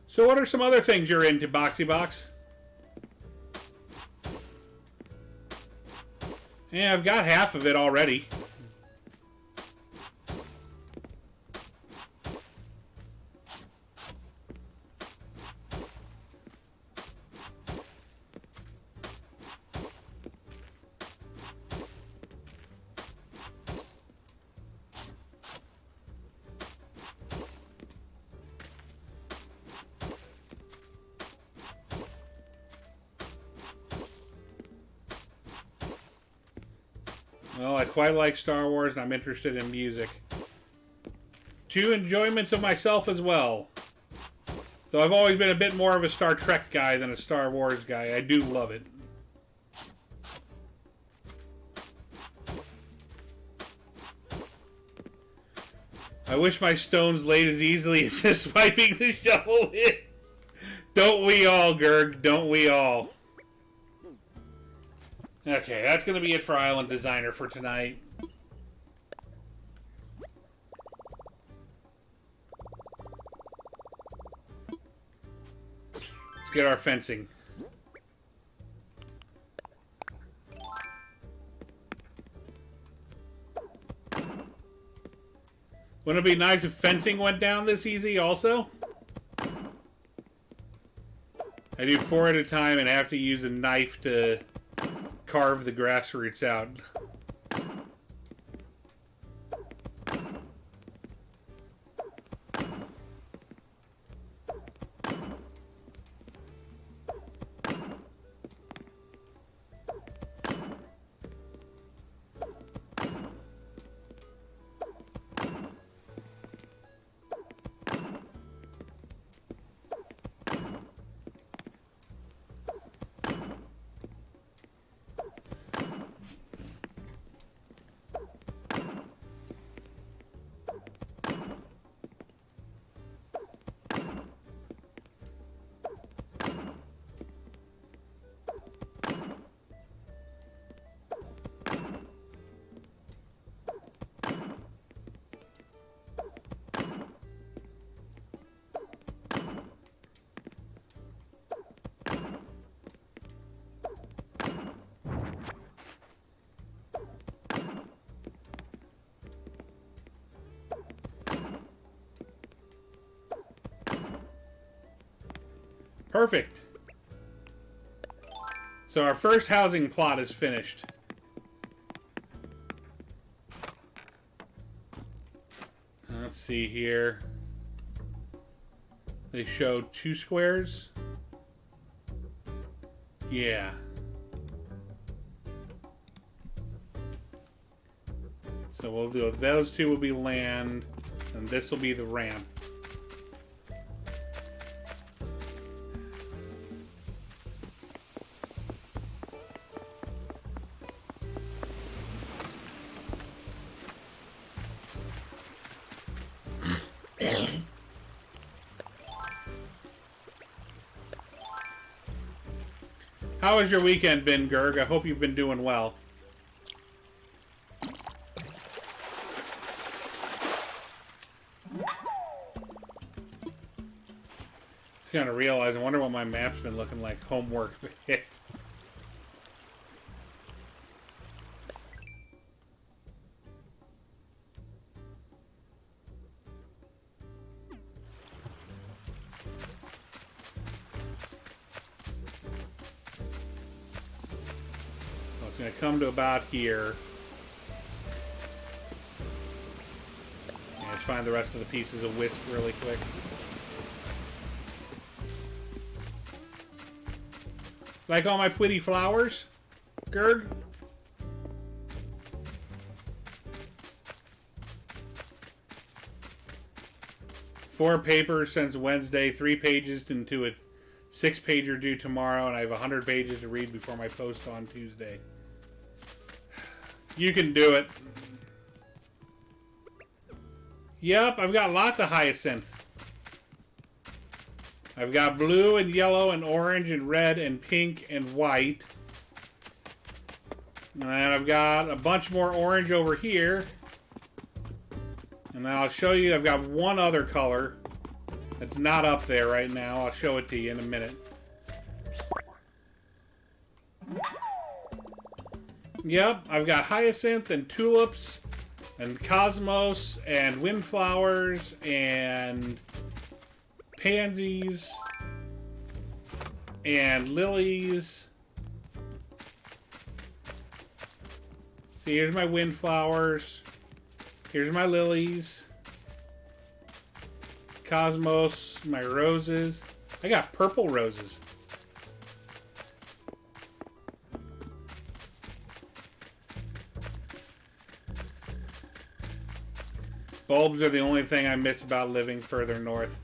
Speaker 1: So what are some other things you're into, Boxy Box? Yeah, I've got half of it already. Well, I quite like Star Wars, and I'm interested in music. Two enjoyments of myself as well. Though I've always been a bit more of a Star Trek guy than a Star Wars guy. I do love it. I wish my stones laid as easily as just swiping the shovel in. Don't we all, Gerg? Don't we all? Okay, that's going to be it for Island Designer for tonight. Let's get our fencing. Wouldn't it be nice if fencing went down this easy also? I do 4 at a time and have to use a knife to carve the grass roots out. Perfect. So our first housing plot is finished. Let's see here. They show 2 squares. Yeah. So we'll do those 2 will be land, and this will be the ramp. How has your weekend been, Gerg? I hope you've been doing well. Just gonna realize, I wonder what my map's been looking like. Homework. Gonna come to about here. Yeah, let's find the rest of the pieces of Wisp really quick. Like all my pretty flowers, Gerg? Four papers since Wednesday, 3 pages into a 6-pager due tomorrow, and I have 100 pages to read before my post on Tuesday. You can do it. Yep, I've got lots of hyacinth. I've got blue and yellow and orange and red and pink and white. And I've got a bunch more orange over here. And then I'll show you, I've got one other color that's not up there right now. I'll show it to you in a minute. Yep, I've got hyacinth and tulips and cosmos and windflowers and pansies and lilies. See, here's my windflowers. Here's my lilies. Cosmos, my roses. I got purple roses. Bulbs are the only thing I miss about living further north.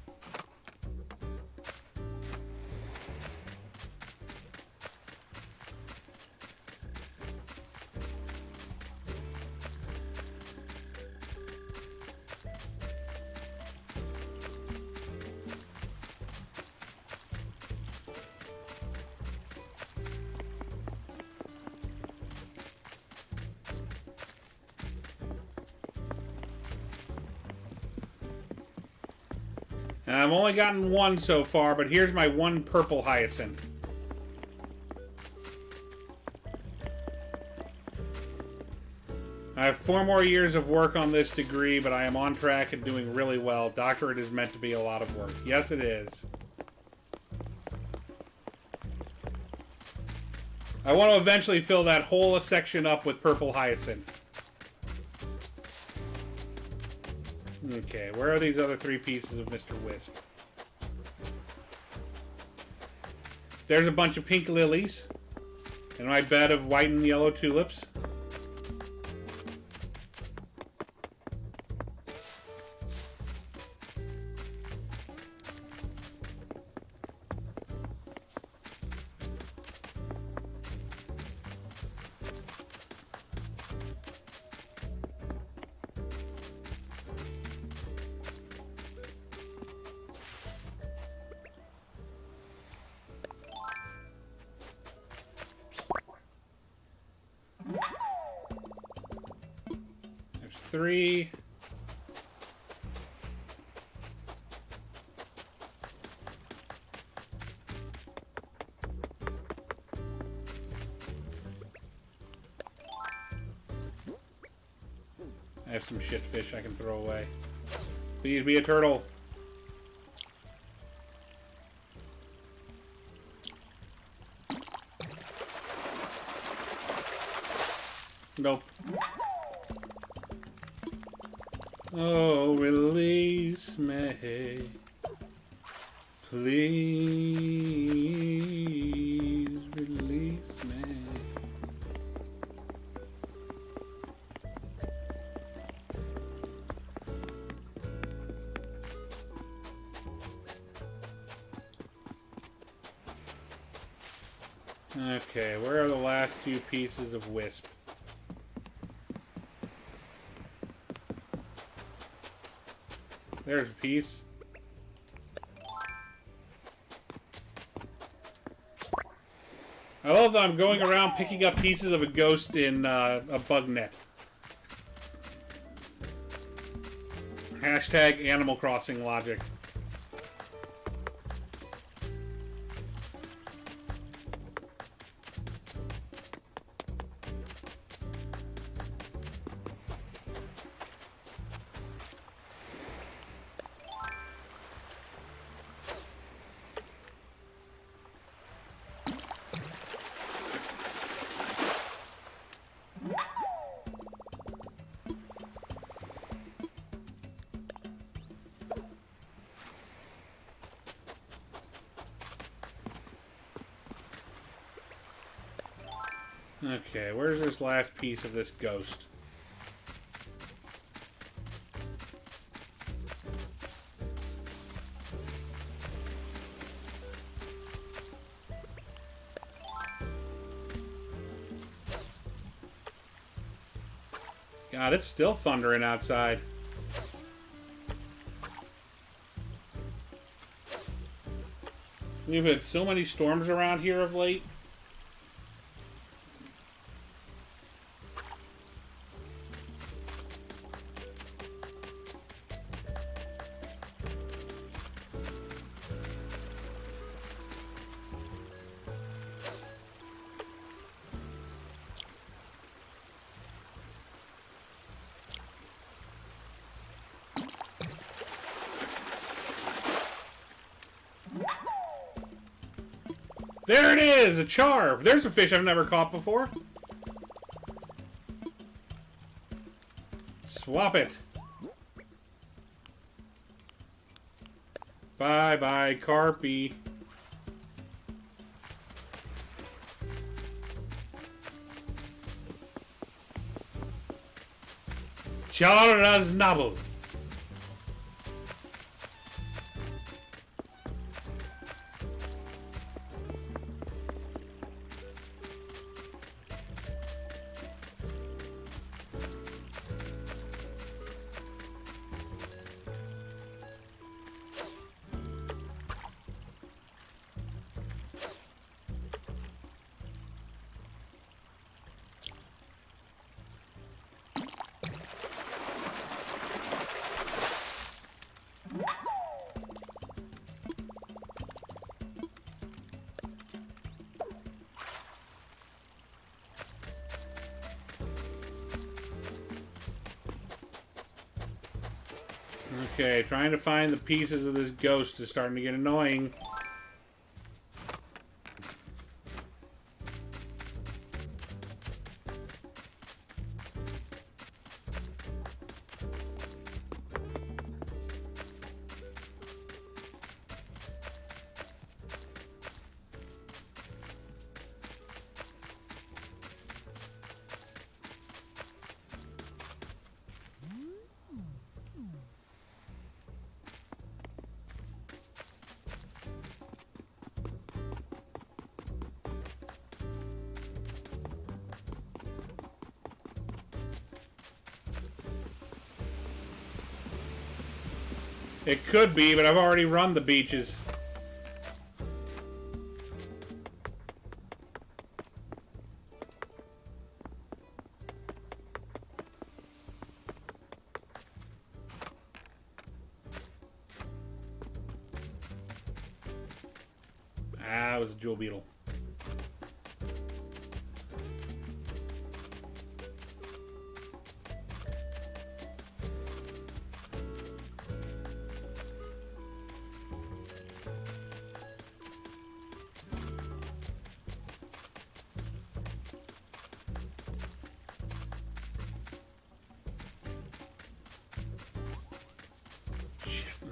Speaker 1: And I've only gotten one so far, but here's my one purple hyacinth. I have 4 more years of work on this degree, but I am on track and doing really well. Doctorate is meant to be a lot of work. Yes, it is. I want to eventually fill that whole section up with purple hyacinth. Okay, where are these other 3 pieces of Mr. Wisp? There's a bunch of pink lilies. And my bed of white and yellow tulips. There's 3. I have some shit fish I can throw away. Please be a turtle. Nope. Oh, release me. Please release me. Okay, where are the last 2 pieces of wisp? There's a piece. I love that I'm going around picking up pieces of a ghost in a bug net. Hashtag Animal Crossing logic. Okay, where's this last piece of this ghost? God, it's still thundering outside. We've had so many storms around here of late. There it is! A char! There's a fish I've never caught before. Swap it. Bye-bye, Carpy. Char's Novel. Okay, trying to find the pieces of this ghost is starting to get annoying. It could be, but I've already run the beaches. Ah, it was a jewel beetle.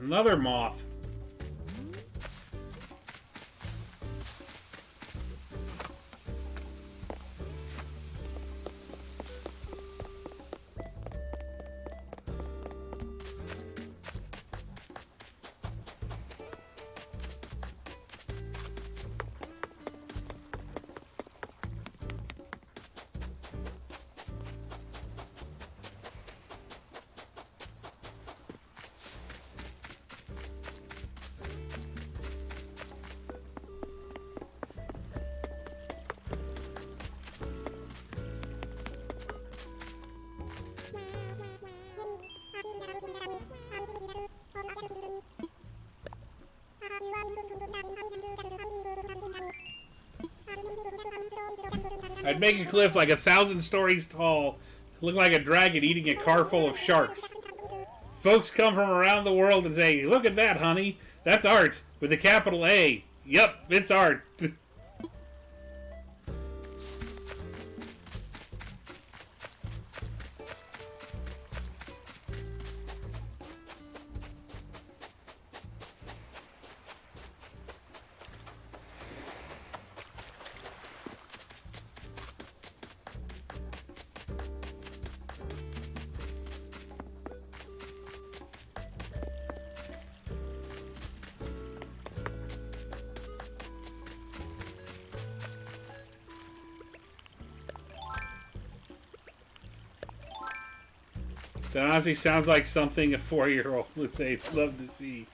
Speaker 1: Another moth. I'd make a cliff like 1,000 stories tall, look like a dragon eating a car full of sharks. Folks come from around the world and say, "Look at that, honey. That's art with a capital A." Yup, it's art. That honestly sounds like something a 4-year-old would say, "Love to see."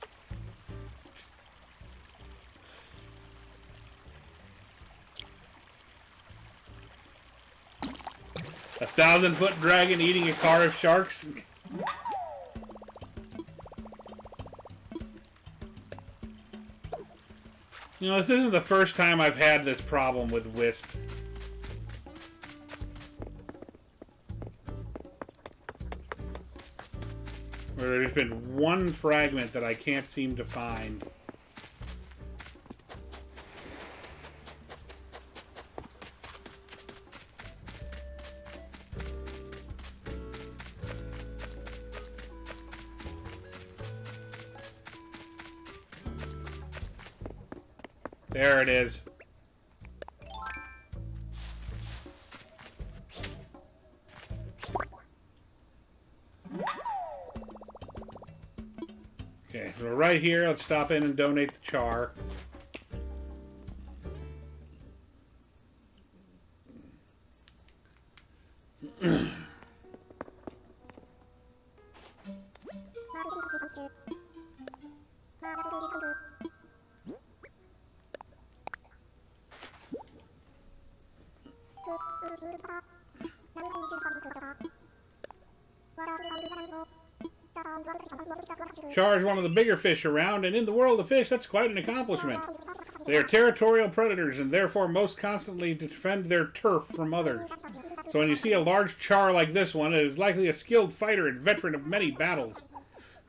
Speaker 1: A 1,000-foot dragon eating a car of sharks? You know, this isn't the first time I've had this problem with Wisp. Where there's been one fragment that I can't seem to find. There it is. Okay, so right here, let's stop in and donate the char. Char is one of the bigger fish around, and in the world of fish, that's quite an accomplishment. They are territorial predators, and therefore most constantly defend their turf from others. So when you see a large char like this one, it is likely a skilled fighter and veteran of many battles.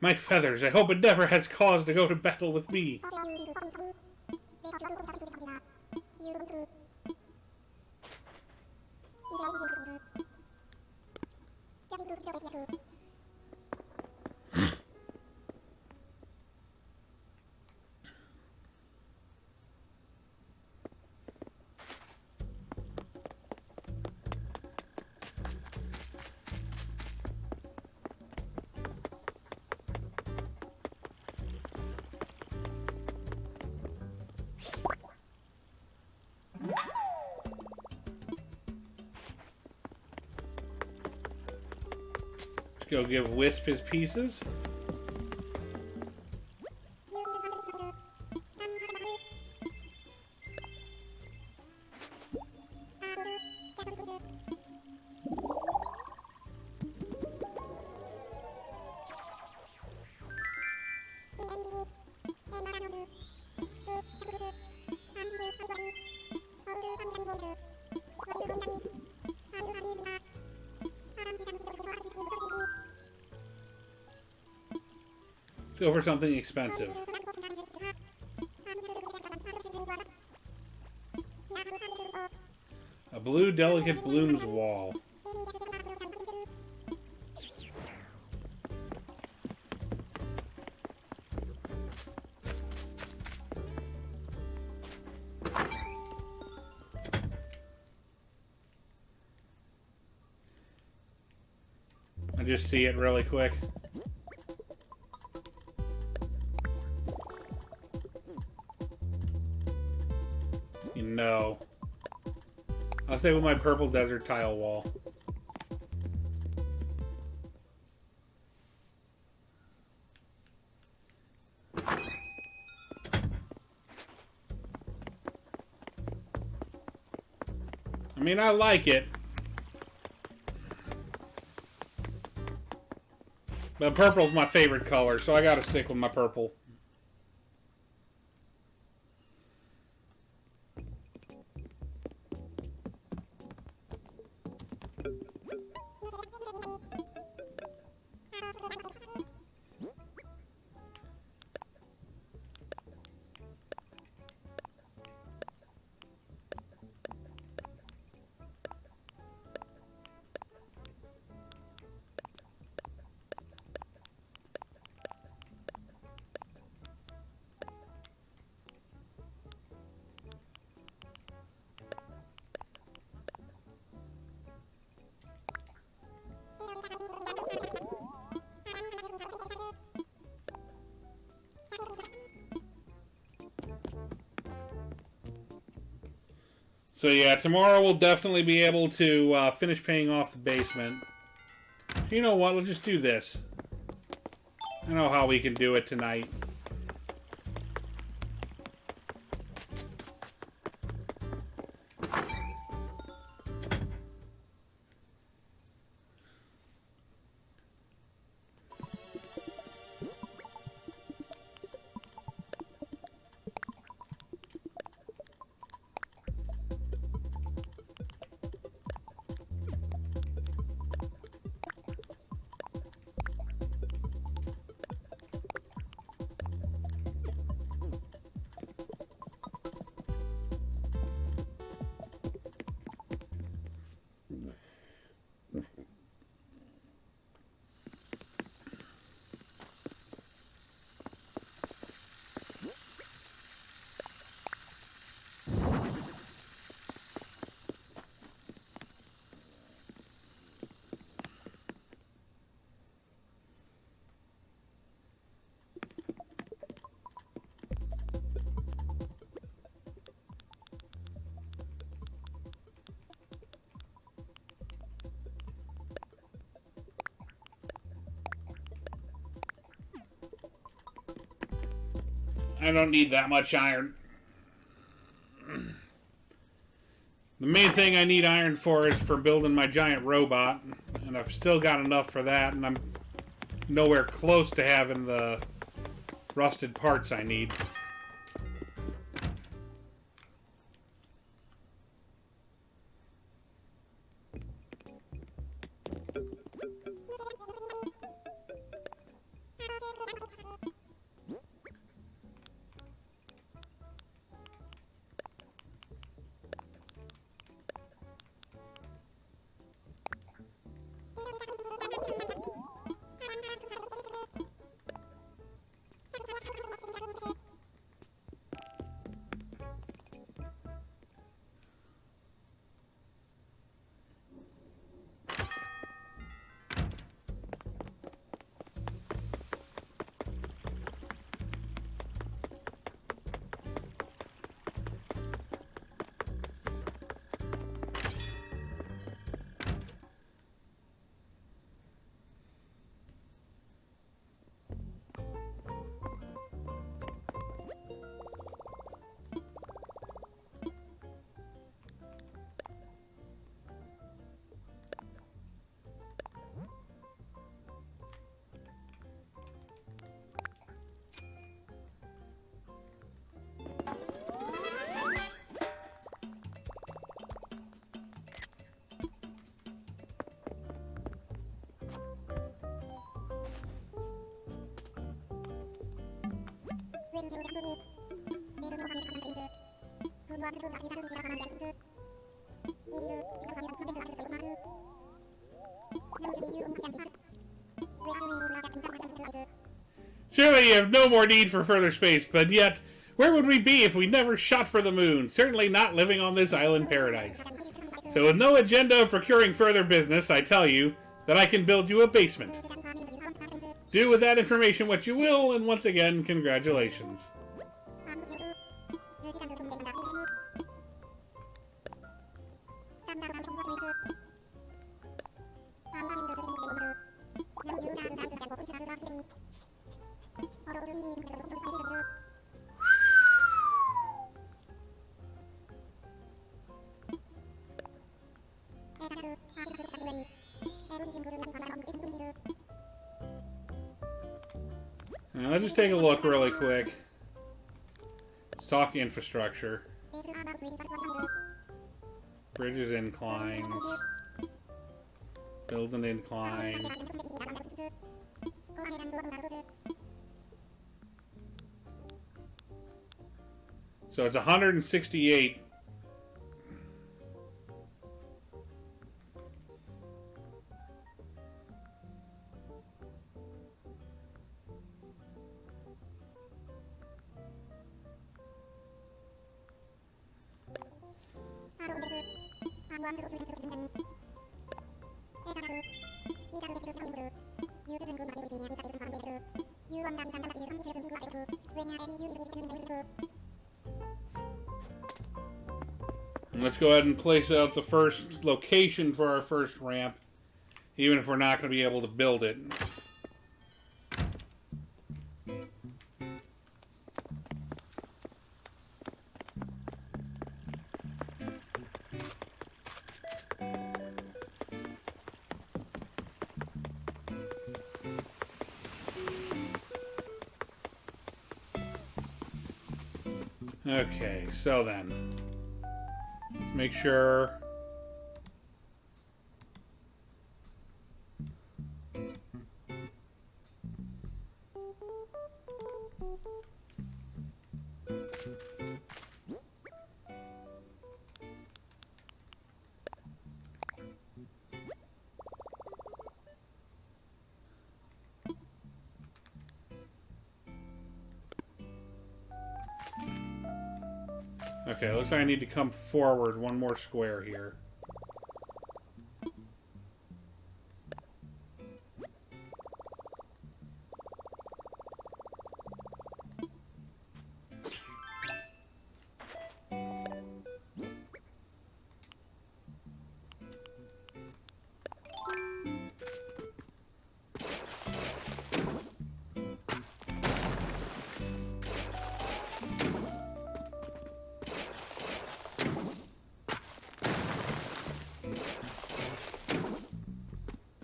Speaker 1: My feathers, I hope it never has cause to go to battle with me. Go give Wisp his pieces. Go for something expensive. A blue delicate blooms wall. I just see it really quick. No. I'll stay with my purple desert tile wall. I mean, I like it. But purple's my favorite color, so I gotta stick with my purple. So yeah, tomorrow we'll definitely be able to finish paying off the basement. You know what? We'll just do this. I know how we can do it tonight. I don't need that much iron. The main thing I need iron for is for building my giant robot, and I've still got enough for that, and I'm nowhere close to having the rusted parts I need. Surely you have no more need for further space, but yet, where would we be if we never shot for the moon? Certainly not living on this island paradise. So with no agenda of procuring further business, I tell you that I can build you a basement. Do with that information what you will, and once again, congratulations. Now, let's just take a look really quick. Let's talk infrastructure. Bridges inclines. Build an incline. So it's 168. And let's go ahead and place out the first location for our first ramp, even if we're not going to be able to build it. Okay, so then, make sure okay, looks like I need to come forward one more square here.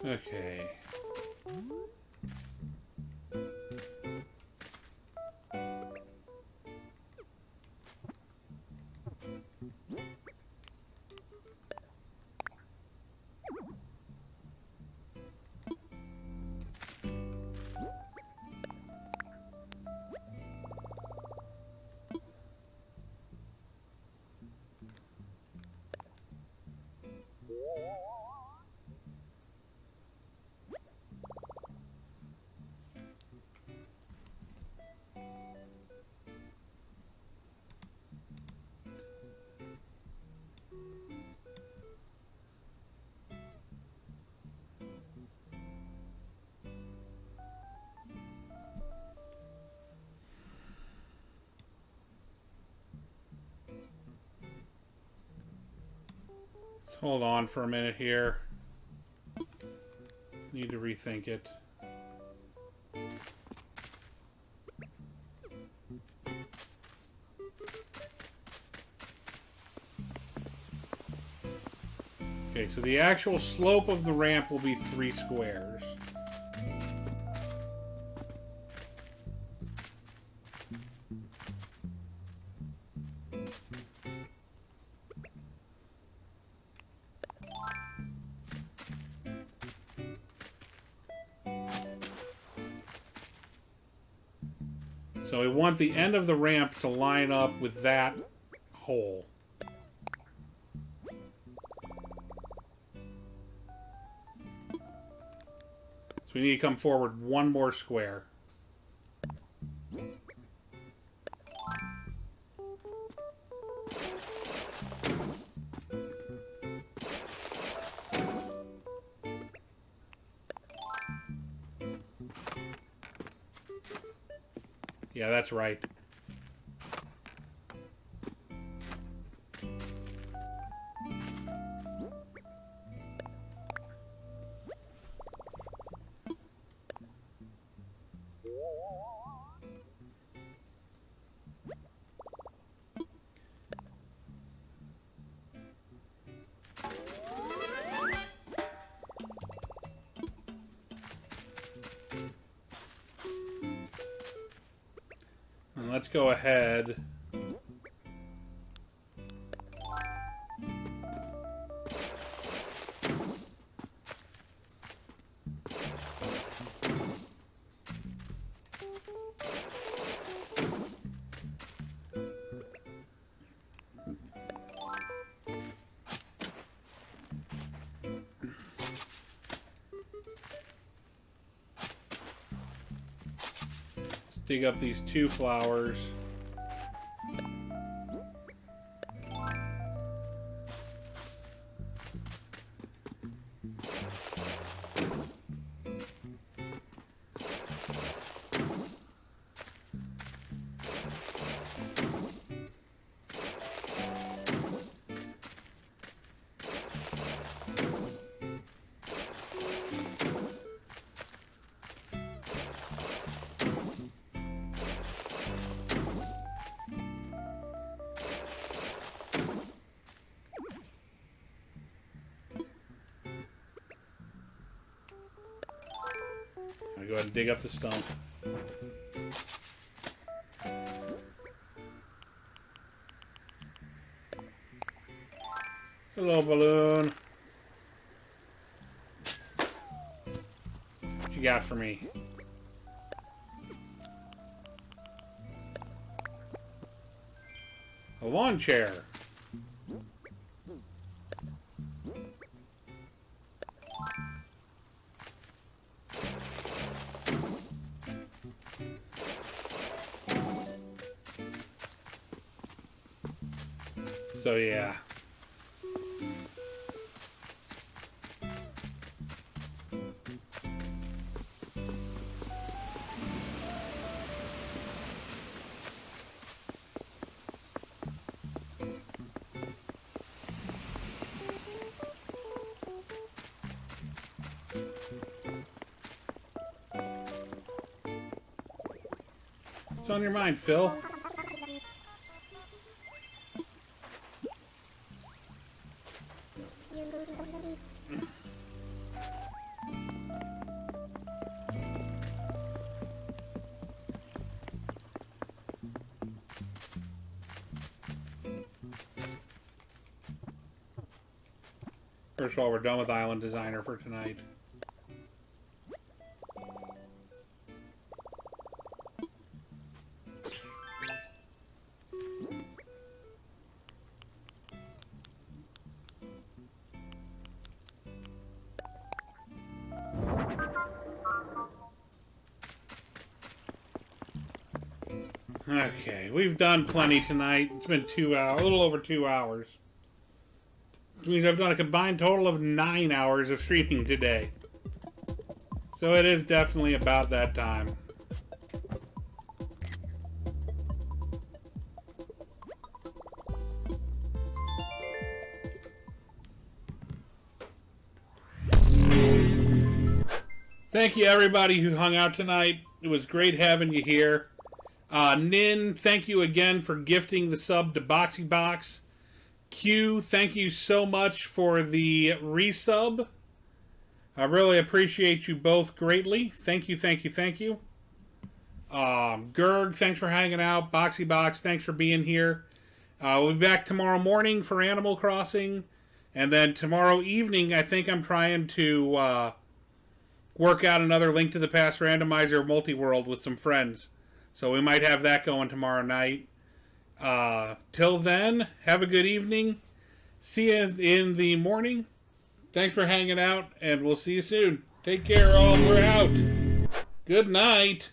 Speaker 1: Okay. Hold on for a minute here. Need to rethink it. Okay, so the actual slope of the ramp will be 3 squares. So we want the end of the ramp to line up with that hole. So we need to come forward 1 more square. Yeah, that's right. And let's go ahead. Dig up these 2 flowers. I'll go ahead and dig up the stump. Hello, balloon. What you got for me? A lawn chair. So yeah. What's on your mind, Phil? First of all, we're done with Island Designer for tonight. Okay, we've done plenty tonight. It's been 2 hours, a little over 2 hours. Which means I've done a combined total of 9 hours of streaming today. So it is definitely about that time. Thank you, everybody who hung out tonight. It was great having you here. Nin, thank you again for gifting the sub to Boxy Box. Q, thank you so much for the resub. I really appreciate you both greatly. Thank you, thank you, thank you. Gerg, thanks for hanging out. Boxy Box, thanks for being here. We'll be back tomorrow morning for Animal Crossing. And then tomorrow evening, I think I'm trying to work out another Link to the Past randomizer multi-world with some friends. So we might have that going tomorrow night. Till then, have a good evening. See you in the morning. Thanks for hanging out, and we'll see you soon. Take care, all. We're out. Good night.